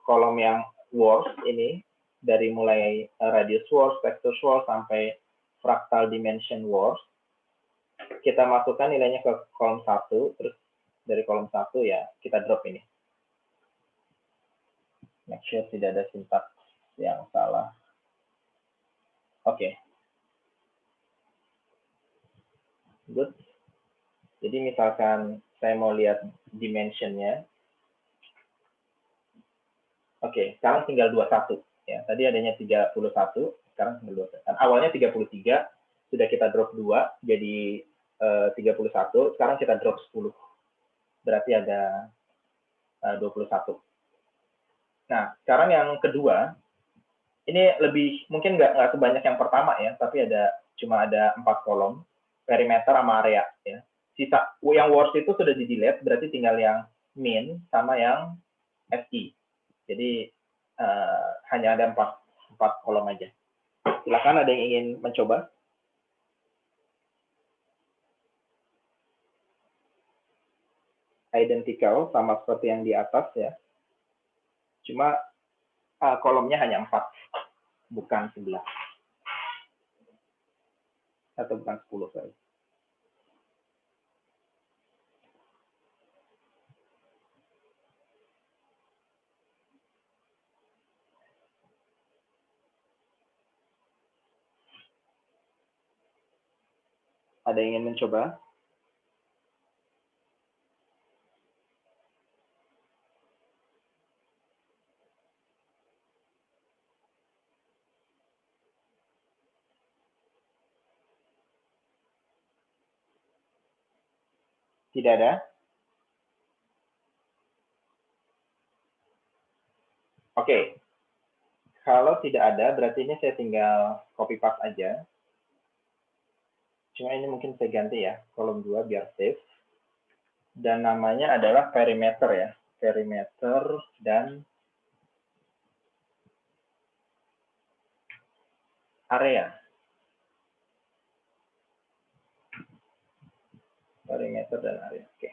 kolom yang words ini, dari mulai radius words, texture words, sampai fractal dimension words. Kita masukkan nilainya ke kolom 1, terus dari kolom 1 ya kita drop ini. Make sure tidak ada sintaks yang salah. Oke. Good. Jadi misalkan saya mau lihat dimensionnya. Oke, sekarang tinggal 21. Ya, tadi adanya 31, sekarang tinggal 21. Kan awalnya 33, sudah kita drop 2, jadi 31, sekarang kita drop 10. Berarti ada 21. Nah, sekarang yang kedua, ini lebih, mungkin nggak sebanyak yang pertama ya, tapi cuma ada 4 kolom, perimeter sama area. Ya. Sisa, yang words itu sudah di-delete, berarti tinggal yang min sama yang FI. Jadi, hanya ada 4 kolom aja. Silakan, ada yang ingin mencoba? Identical, sama seperti yang di atas ya. Cuma kolomnya hanya 4, bukan 11. Atau bukan 10, sorry. Ada yang ingin mencoba? Tidak ada? Oke. Kalau tidak ada, berarti ini saya tinggal copy paste aja. Cuma ini mungkin saya ganti ya, kolom 2 biar safe. Dan namanya adalah perimeter ya. Perimeter dan area. Perimeter dan area. Oke.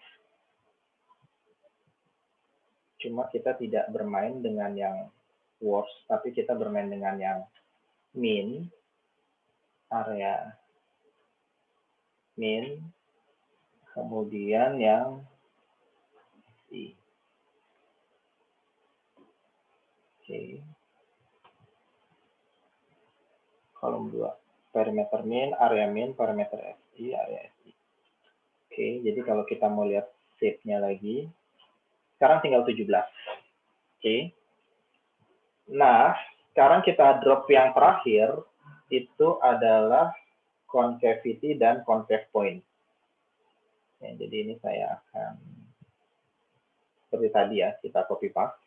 Cuma kita tidak bermain dengan yang words, tapi kita bermain dengan yang min, area, min, kemudian yang i. Oke. Kolom 2. Perimeter min, area min, perimeter FI, area FI. Oke, jadi kalau kita mau lihat shape-nya lagi, sekarang tinggal 17. Oke. Nah, sekarang kita drop yang terakhir, itu adalah concavity dan concave point. Ya, jadi ini saya akan, seperti tadi ya, kita copy paste.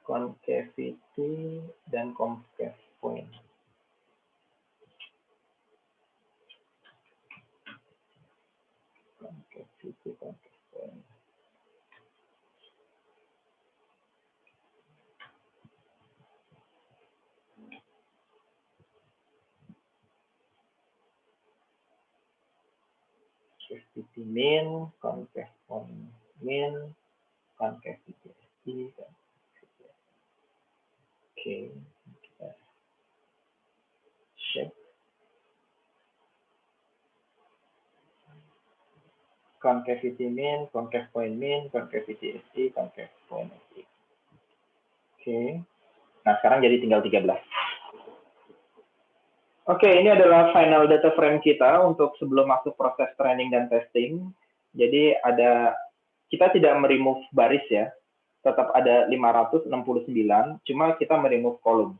Concavity dan concave point. Concavity, concave point. Concavity min, concave point min, concavity SI. Oke, kita shape. Concavity min, concave point min, concavity SI, concave point SI. Oke. Nah, sekarang jadi tinggal 13. Oke, ini adalah final data frame kita untuk sebelum masuk proses training dan testing. Jadi kita tidak meremove baris ya. Tetap ada 569, cuma kita meremove kolom.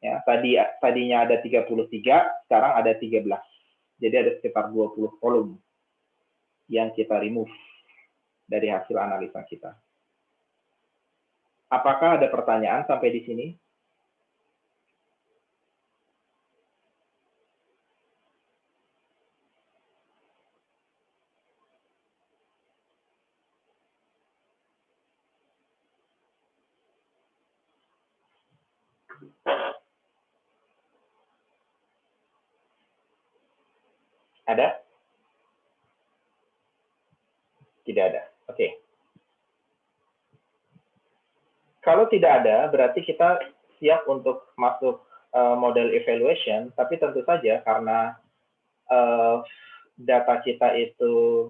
Ya, tadinya ada 33, sekarang ada 13. Jadi ada sekitar 20 kolom yang kita remove dari hasil analisa kita. Apakah ada pertanyaan sampai di sini? Ada? Tidak ada. Oke. Kalau tidak ada, berarti kita siap untuk masuk model evaluation, tapi tentu saja karena data kita itu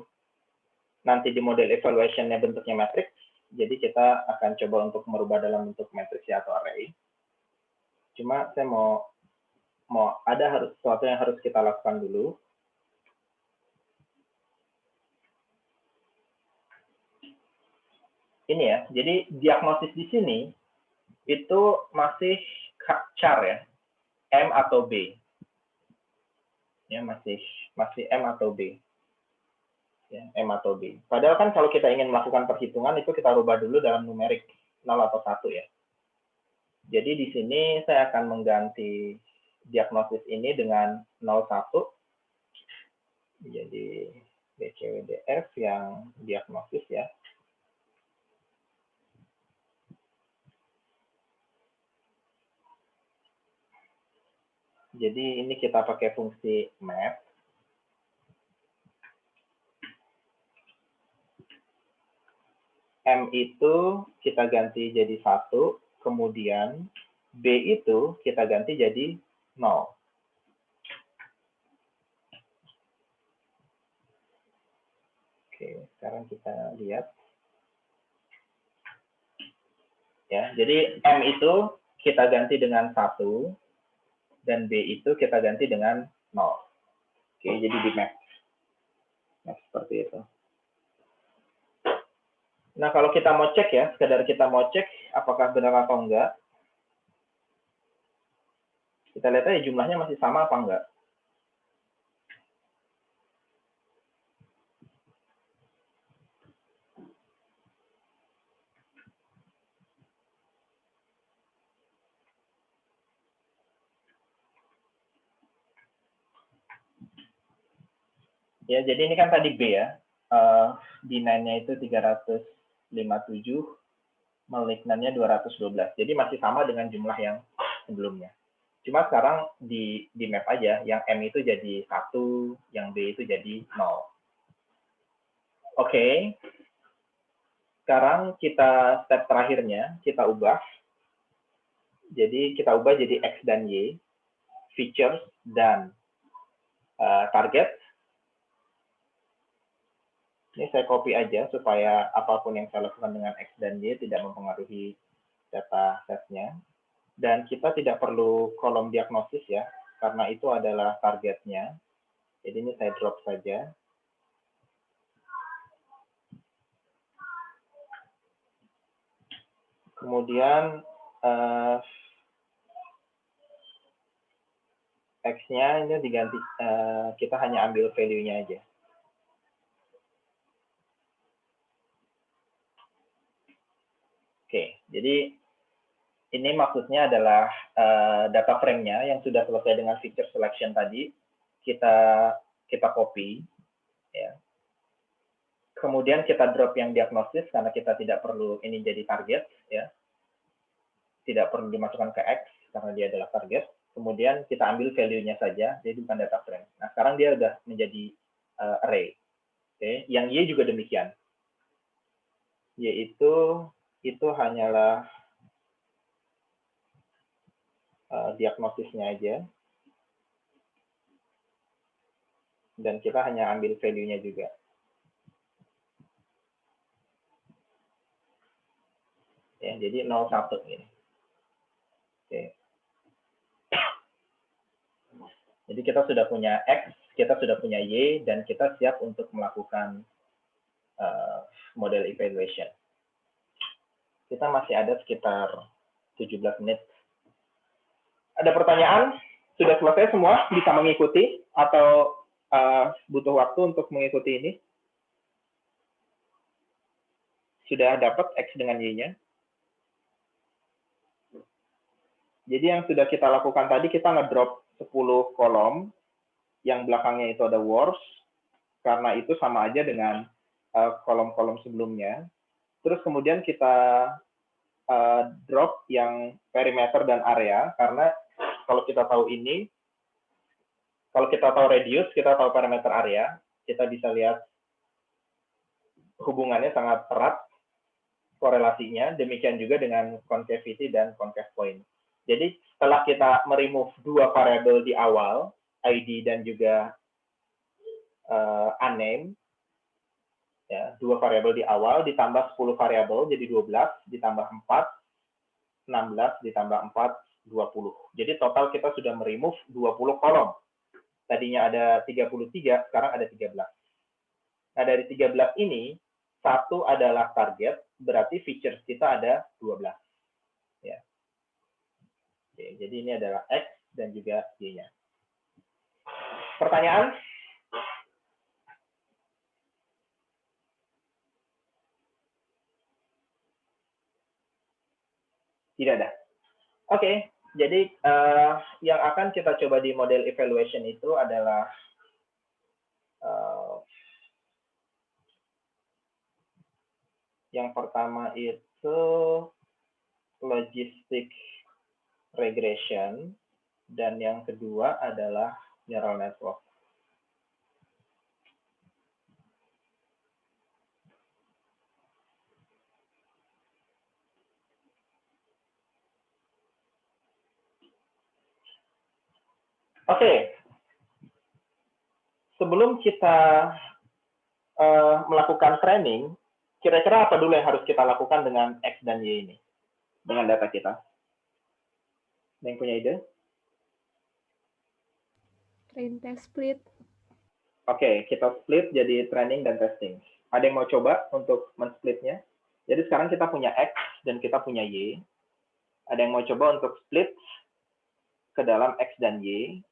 nanti di model evaluation-nya bentuknya matrix, jadi kita akan coba untuk merubah dalam bentuk matrix atau array. Cuma saya mau ada sesuatu yang harus kita lakukan dulu. Ini ya, jadi diagnosis di sini itu masih char ya, M atau B. Ya, masih M atau B. Ya, M atau B. Padahal kan kalau kita ingin melakukan perhitungan itu kita rubah dulu dalam numerik 0 atau 1 ya. Jadi di sini saya akan mengganti diagnosis ini dengan 01. Jadi BCWDF yang diagnosis ya. Jadi ini kita pakai fungsi map. M itu kita ganti jadi 1, kemudian B itu kita ganti jadi 0. Oke, sekarang kita lihat. Ya, jadi M itu kita ganti dengan 1, dan B itu kita ganti dengan 0. Oke, jadi di map. Nah, seperti itu. Nah, kalau kita mau cek ya, sekedar kita mau cek apakah benar atau enggak. Kita lihat aja jumlahnya masih sama apa enggak. Ya, jadi ini kan tadi B ya. D9-nya itu 357, malignannya 212. Jadi masih sama dengan jumlah yang sebelumnya. Cuma sekarang di map aja, yang M itu jadi 1, yang B itu jadi 0. Oke. Sekarang kita step terakhirnya, kita ubah. Jadi kita ubah jadi X dan Y, features dan target. Ini saya copy aja supaya apapun yang saya lakukan dengan X dan Y tidak mempengaruhi data setnya. Dan kita tidak perlu kolom diagnosis ya, karena itu adalah targetnya. Jadi ini saya drop saja. Kemudian X-nya ini diganti, kita hanya ambil value-nya aja. Oke, jadi ini maksudnya adalah data frame-nya yang sudah selesai dengan feature selection tadi, kita copy, ya. Kemudian kita drop yang diagnosis karena kita tidak perlu ini jadi target, ya. Tidak perlu dimasukkan ke X karena dia adalah target. Kemudian kita ambil value-nya saja, jadi bukan data frame. Nah, sekarang dia udah menjadi array. Oke, yang Y juga demikian. Yaitu itu hanyalah diagnosisnya aja. Dan kita hanya ambil value-nya juga. Ya, jadi 01 ini. Oke. Jadi kita sudah punya X, kita sudah punya Y, dan kita siap untuk melakukan model evaluation. Kita masih ada sekitar 17 menit. Ada pertanyaan? Sudah selesai semua? Bisa mengikuti? Atau butuh waktu untuk mengikuti ini? Sudah dapat X dengan Y-nya? Jadi yang sudah kita lakukan tadi, kita ngedrop 10 kolom, yang belakangnya itu ada words, karena itu sama aja dengan kolom-kolom sebelumnya. Terus kemudian kita drop yang perimeter dan area, karena kalau kita tahu ini, kalau kita tahu radius, kita tahu perimeter area, kita bisa lihat hubungannya sangat erat korelasinya, demikian juga dengan concavity dan concave point. Jadi setelah kita meremove dua variabel di awal, ID dan juga unnamed, ya, dua variabel di awal ditambah 10 variabel jadi 12, ditambah 4, 16, ditambah 4, 20. Jadi total kita sudah meremove 20 kolom. Tadinya ada 33, sekarang ada 13. Nah, dari 13 ini, satu adalah target, berarti features kita ada 12. Ya. Oke, jadi ini adalah X dan juga Y-nya. Pertanyaan? Tidak ada. Oke, jadi yang akan kita coba di model evaluation itu adalah yang pertama itu logistic regression, dan yang kedua adalah neural network. Oke, sebelum kita melakukan training, kira-kira apa dulu yang harus kita lakukan dengan X dan Y ini, dengan data kita? Ada yang punya ide? Train, test, split. Oke, kita split jadi training dan testing. Ada yang mau coba untuk men-splitnya? Jadi sekarang kita punya X dan kita punya Y. Ada yang mau coba untuk split ke dalam X dan Y?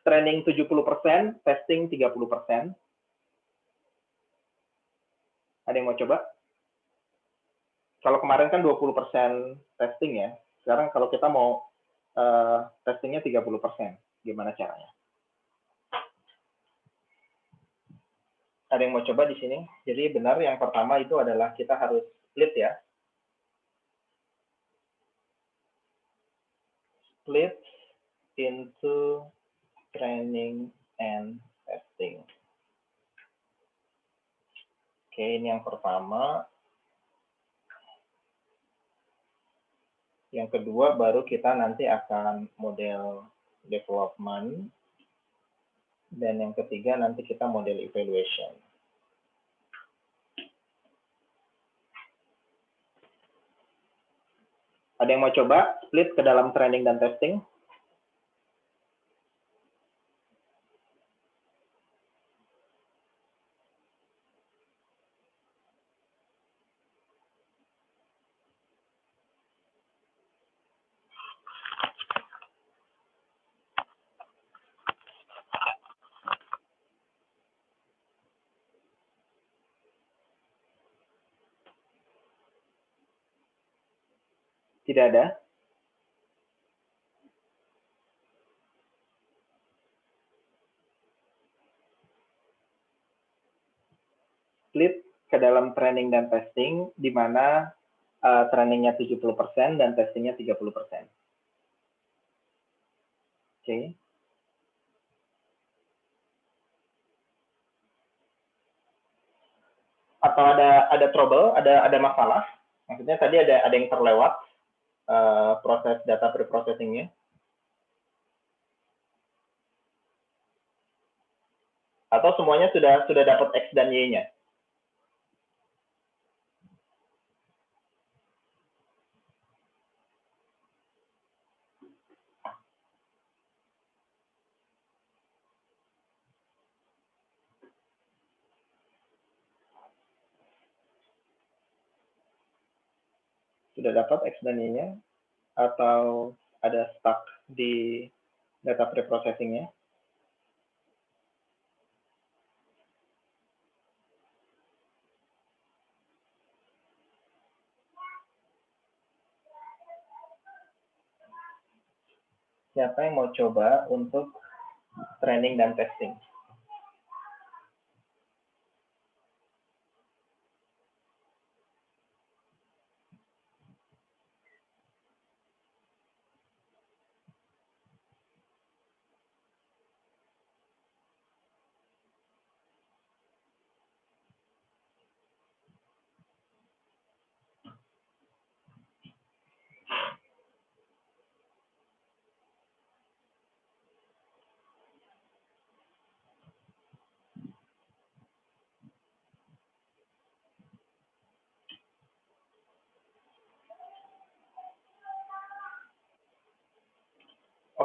Training 70%, testing 30%. Ada yang mau coba? Kalau kemarin kan 20% testing ya. Sekarang kalau kita mau testingnya 30%, gimana caranya? Ada yang mau coba di sini? Jadi benar yang pertama itu adalah kita harus split ya. Split into training and testing. Oke, ini yang pertama. Yang kedua baru kita nanti akan model development. Dan yang ketiga nanti kita model evaluation. Ada yang mau coba split ke dalam training dan testing? Tidak ada? Split ke dalam training dan testing, di mana trainingnya 70% dan testingnya 30%. Oke. Atau ada trouble, ada masalah? Maksudnya tadi ada yang terlewat proses data preprocessing-nya? Atau semuanya sudah dapat X dan Y-nya? Sudah dapat X dan Y-nya? Atau ada stuck di data preprocessing-nya? Siapa yang mau coba untuk training dan testing?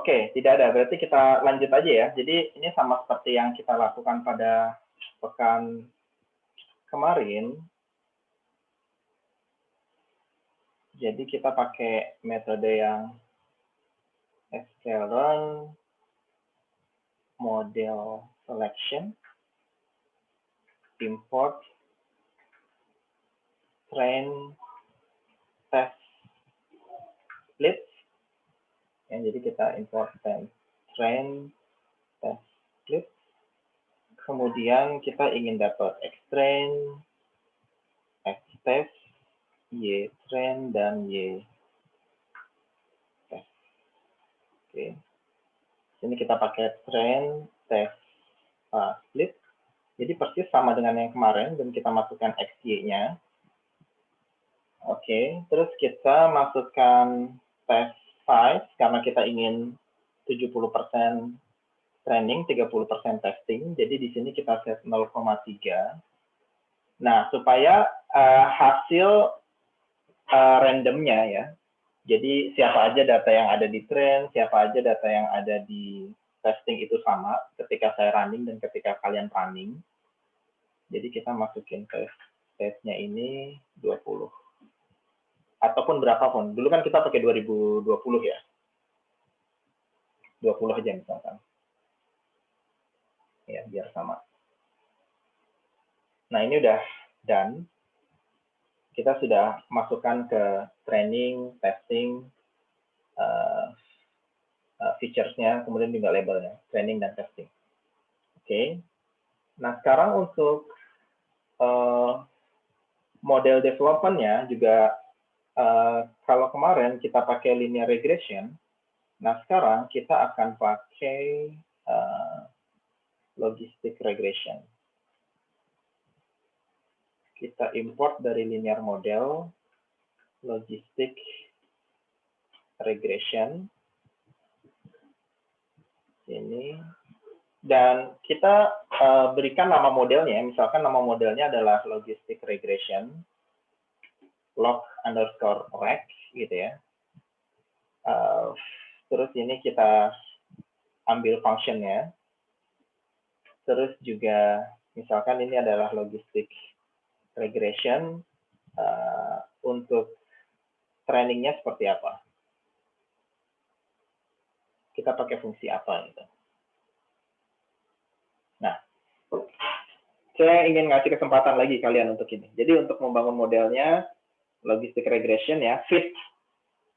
Oke, tidak ada. Berarti kita lanjut aja ya. Jadi ini sama seperti yang kita lakukan pada pekan kemarin. Jadi kita pakai metode yang skleron model selection, import, train, test, split. Jadi kita import train, test, split. Kemudian kita ingin dapat X-train, X-test, Y-train, dan Y-test. Oke. Sini kita pakai train, test, split. Jadi persis sama dengan yang kemarin, dan kita masukkan X, Y-nya. Oke, terus kita masukkan test size, karena kita ingin 70% training, 30% testing. Jadi di sini kita set 0,3. Nah, supaya hasil randomnya ya. Jadi siapa aja data yang ada di train, siapa aja data yang ada di testing itu sama ketika saya running dan ketika kalian running. Jadi kita masukin testnya ini 20. Ataupun berapapun. Dulu kan kita pakai 2020 ya. 20 aja misalkan. Ya, biar sama. Nah, ini udah done. Kita sudah masukkan ke training, testing, features-nya, kemudian juga labelnya, training dan testing. Oke. Nah, sekarang untuk model development-nya juga, kalau kemarin kita pakai linear regression, nah sekarang kita akan pakai logistic regression. Kita import dari linear model, logistic regression. Ini. Dan kita berikan nama modelnya, misalkan nama modelnya adalah logistic regression, log_reg, gitu ya. Terus ini kita ambil functionnya. Terus juga, misalkan ini adalah logistic regression, untuk trainingnya seperti apa? Kita pakai fungsi apa gitu. Nah, saya ingin ngasih kesempatan lagi kalian untuk ini. Jadi untuk membangun modelnya, logistic regression ya, fit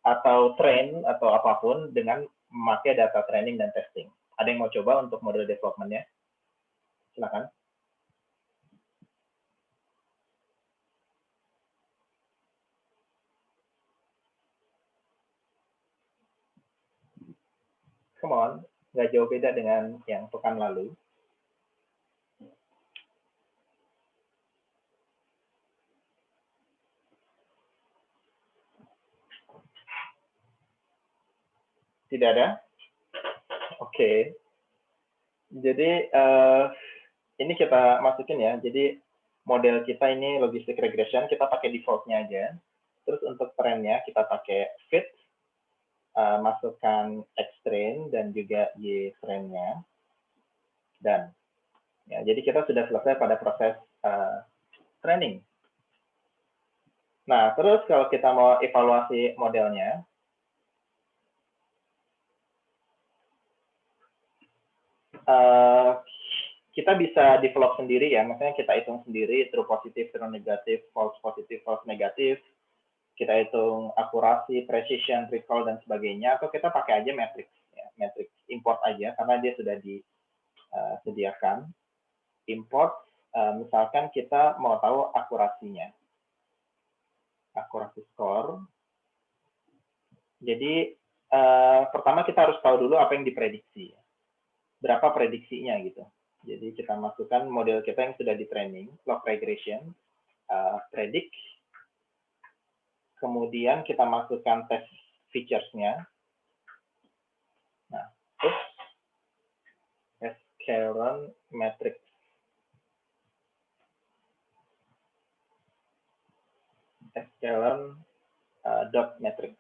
atau train atau apapun dengan memakai data training dan testing. Ada yang mau coba untuk model development-nya? Silakan. Come on, nggak jauh beda dengan yang pekan lalu. Tidak ada? Oke. Jadi, ini kita masukin ya. Jadi, model kita ini logistic regression, kita pakai default-nya aja. Terus untuk trend-nya kita pakai fit, masukkan X-train dan juga Y-train-nya. Dan, ya, jadi kita sudah selesai pada proses training. Nah, terus kalau kita mau evaluasi modelnya, kita bisa develop sendiri ya, maksudnya kita hitung sendiri true positif, true negatif, false positif, false negatif, kita hitung akurasi, precision, recall, dan sebagainya, atau kita pakai aja matrix, ya, matrix import aja, karena dia sudah disediakan. Import, misalkan kita mau tahu akurasinya, akurasi score. Jadi, pertama kita harus tahu dulu apa yang diprediksi, berapa prediksinya gitu. Jadi kita masukkan model kita yang sudah di training, log regression, predict, kemudian kita masukkan test features-nya. Nah, terus skleron matrix. Skleron dot matrix.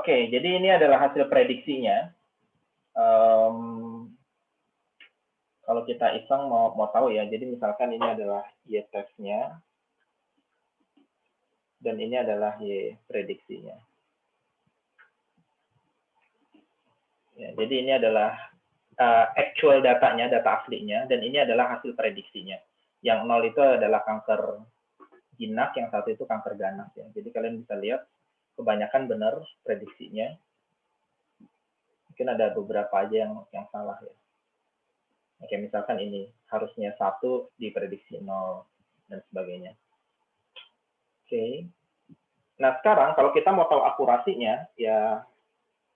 Oke, jadi ini adalah hasil prediksinya. Kalau kita iseng mau tahu ya, jadi misalkan ini adalah Y-test-nya, dan ini adalah Y prediksinya. Ya, jadi ini adalah actual datanya, data aslinya, dan ini adalah hasil prediksinya. Yang 0 itu adalah kanker jinak, yang 1 itu kanker ganas ya. Jadi kalian bisa lihat kebanyakan benar prediksinya. Mungkin ada beberapa aja yang salah ya. Oke, misalkan ini harusnya 1 diprediksi 0 dan sebagainya. Oke. Nah, sekarang kalau kita mau tahu akurasinya, ya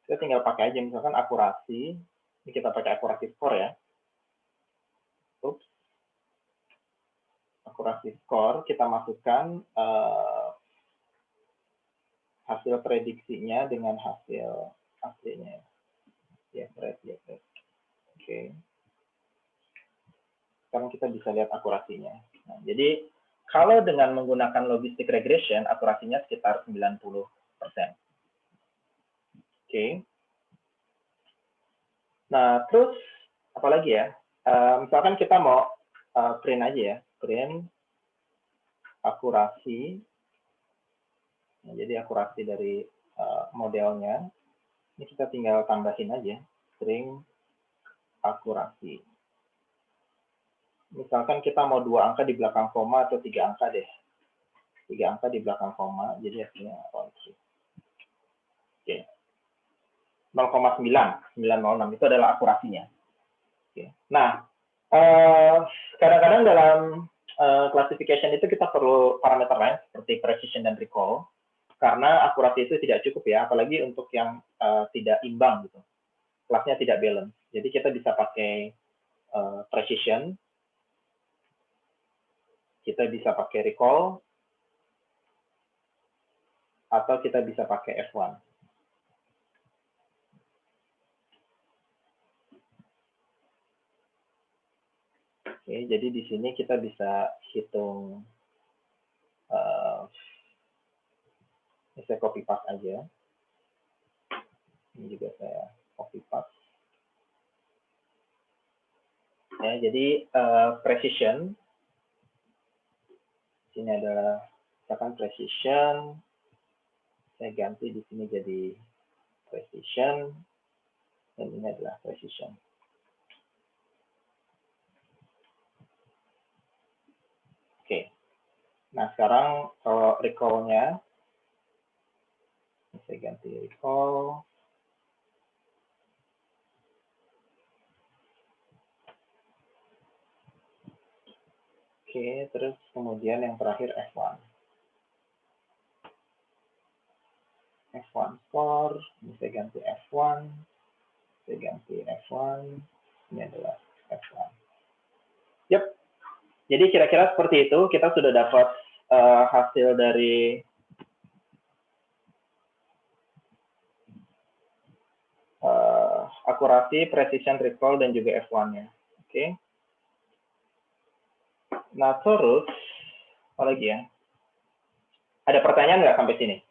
kita tinggal pakai aja misalkan akurasi. Ini kita pakai akurasi skor ya. Oops. Akurasi skor, kita masukkan hasil prediksinya dengan hasil aslinya. Ya, Oke. Sekarang kita bisa lihat akurasinya. Nah, jadi kalau dengan menggunakan logistic regression, akurasinya sekitar 90%. Oke. Nah, terus apa lagi ya? Misalkan kita mau print aja ya, print akurasi. Nah, jadi akurasi dari modelnya. Ini kita tinggal tambahin aja, string akurasi. Misalkan kita mau 2 angka di belakang koma atau 3 angka deh. 3 angka di belakang koma, jadi hasilnya 3. Oke. 0,906 itu adalah akurasinya. Oke. Nah, kadang-kadang dalam classification itu kita perlu parameter lain seperti precision dan recall, karena akurasi itu tidak cukup ya, apalagi untuk yang tidak imbang gitu. Kelasnya tidak balance. Jadi kita bisa pakai precision, kita bisa pakai recall, atau kita bisa pakai F1. Oke, jadi di sini kita bisa hitung, saya copy paste aja. Ini juga saya copy paste. Ya, jadi precision, sini adalah misalkan precision, saya ganti di sini jadi precision, dan ini adalah precision. Oke, nah sekarang kalau recall-nya, saya ganti recall. Oke, terus kemudian yang terakhir F1. F1 score, ini saya ganti F1, saya ganti F1, ini adalah F1. Yep, jadi kira-kira seperti itu, kita sudah dapat hasil dari akurasi, precision, recall, dan juga F1-nya. Oke. Nah, terus, apa lagi ya? Ada pertanyaan nggak sampai sini?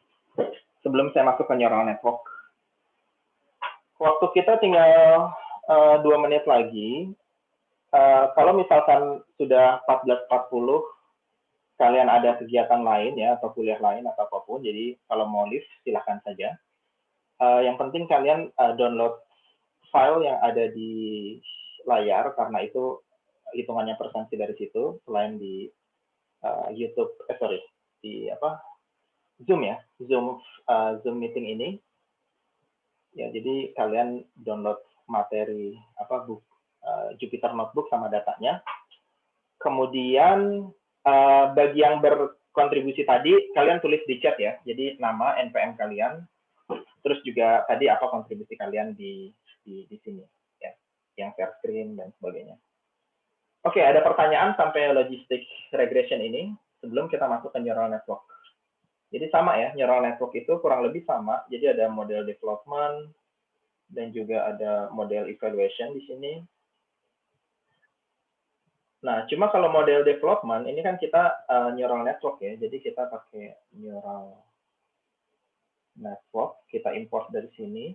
Sebelum saya masuk ke neural network. Waktu kita tinggal 2 menit lagi. Kalau misalkan sudah 14.40, kalian ada kegiatan lain ya, atau kuliah lain, atau apapun, jadi kalau mau live, silahkan saja. Yang penting kalian download file yang ada di layar, karena itu hitungannya persensi dari situ, selain di YouTube, di Zoom ya, Zoom meeting ini. Ya, jadi kalian download materi Jupyter Notebook sama datanya. Kemudian bagi yang berkontribusi tadi, kalian tulis di chat ya. Jadi nama, NPM kalian, terus juga tadi apa kontribusi kalian di sini ya, yang share screen dan sebagainya. Oke, ada pertanyaan sampai logistic regression ini sebelum kita masuk ke neural network. Jadi sama ya, neural network itu kurang lebih sama. Jadi ada model development dan juga ada model evaluation di sini. Nah, cuma kalau model development ini kan kita neural network ya. Jadi kita pakai neural network, kita import dari sini.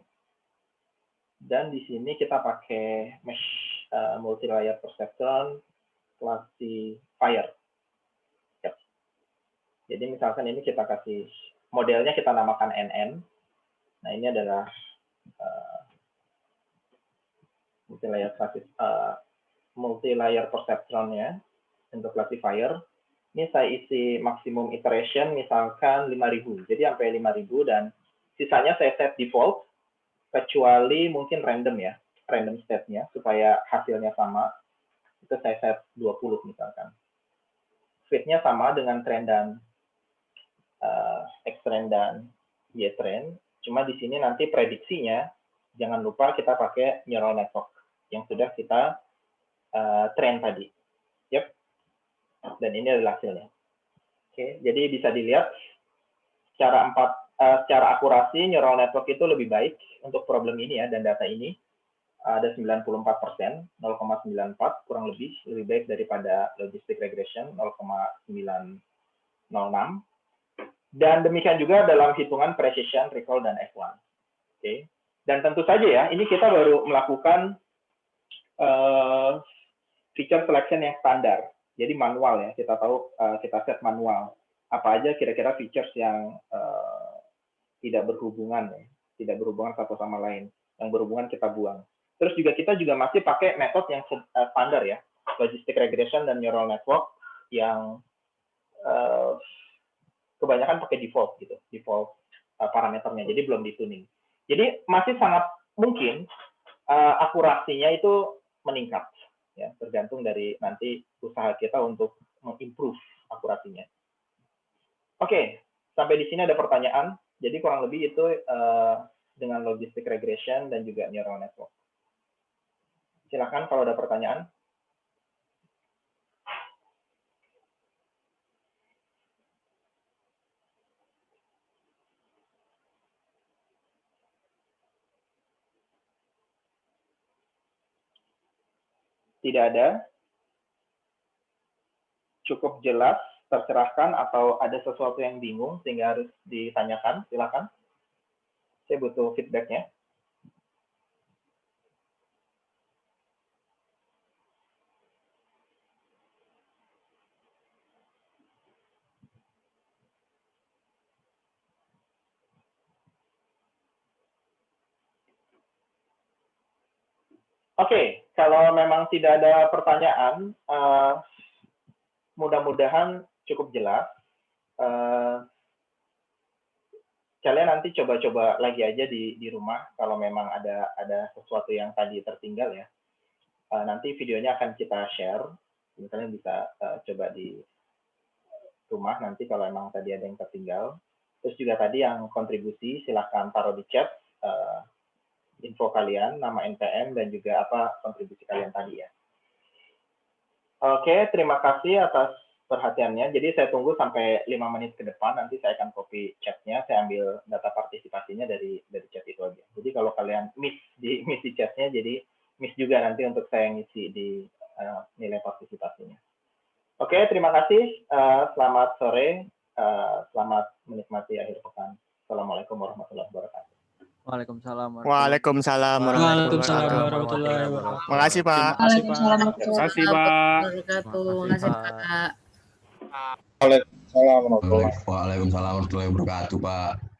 Dan di sini kita pakai mesh multi-layer perceptron classifier. Yep. Jadi misalkan ini kita kasih modelnya, kita namakan NN. Nah ini adalah multi-layer perceptronnya untuk classifier. Ini saya isi maksimum iteration misalkan 5.000. Jadi sampai 5.000 dan sisanya saya set default kecuali mungkin random ya, random state-nya supaya hasilnya sama. Itu saya set 20 misalkan. Fit-nya sama dengan trend dan X-trend dan Y-trend. Cuma di sini nanti prediksinya jangan lupa kita pakai neural network yang sudah kita train tadi. Yep. Dan ini adalah hasilnya. Oke, jadi bisa dilihat secara akurasi neural network itu lebih baik untuk problem ini ya, dan data ini ada 94%, 0,94 kurang lebih baik daripada logistic regression 0,906. Dan demikian juga dalam hitungan precision, recall, dan F1. Oke. Dan tentu saja ya, ini kita baru melakukan feature selection yang standar. Jadi manual ya, kita tahu kita set manual. Apa aja kira-kira features yang tidak berhubungan ya, tidak berhubungan satu sama lain, yang berhubungan kita buang. Terus kita juga masih pakai metode yang standar ya, logistic regression dan neural network yang kebanyakan pakai default gitu, default parameternya, jadi belum dituning. Jadi masih sangat mungkin akurasinya itu meningkat ya, tergantung dari nanti usaha kita untuk mengimprove akurasinya. Oke, sampai di sini ada pertanyaan. Jadi kurang lebih itu dengan logistic regression dan juga neural network. Silakan kalau ada pertanyaan. Tidak ada. Cukup jelas, tercerahkan, atau ada sesuatu yang bingung sehingga harus ditanyakan, silakan. Saya butuh feedback-nya. Oke, kalau memang tidak ada pertanyaan, mudah-mudahan cukup jelas. Kalian nanti coba-coba lagi aja di rumah kalau memang ada sesuatu yang tadi tertinggal ya. Nanti videonya akan kita share. Kalian bisa coba di rumah nanti kalau memang tadi ada yang tertinggal. Terus juga tadi yang kontribusi silahkan taruh di chat info kalian, nama NPM, dan juga apa kontribusi kalian tadi ya. Oke, terima kasih atas perhatiannya. Jadi saya tunggu sampai 5 menit ke depan, nanti saya akan copy chatnya, saya ambil data partisipasinya dari chat itu aja. Jadi kalau kalian miss di chatnya, jadi miss juga nanti untuk saya ngisi di nilai partisipasinya. Oke, terima kasih. Selamat sore, selamat menikmati akhir pekan. Assalamualaikum warahmatullahi wabarakatuh. Waalaikumsalam. Waalaikumsalam warahmatullahi wabarakatuh. Makasih Pak. Waalaikumsalam Makasih, Pak. Makasih Pak. Waalaikumsalam warahmatullahi wabarakatuh, Pak.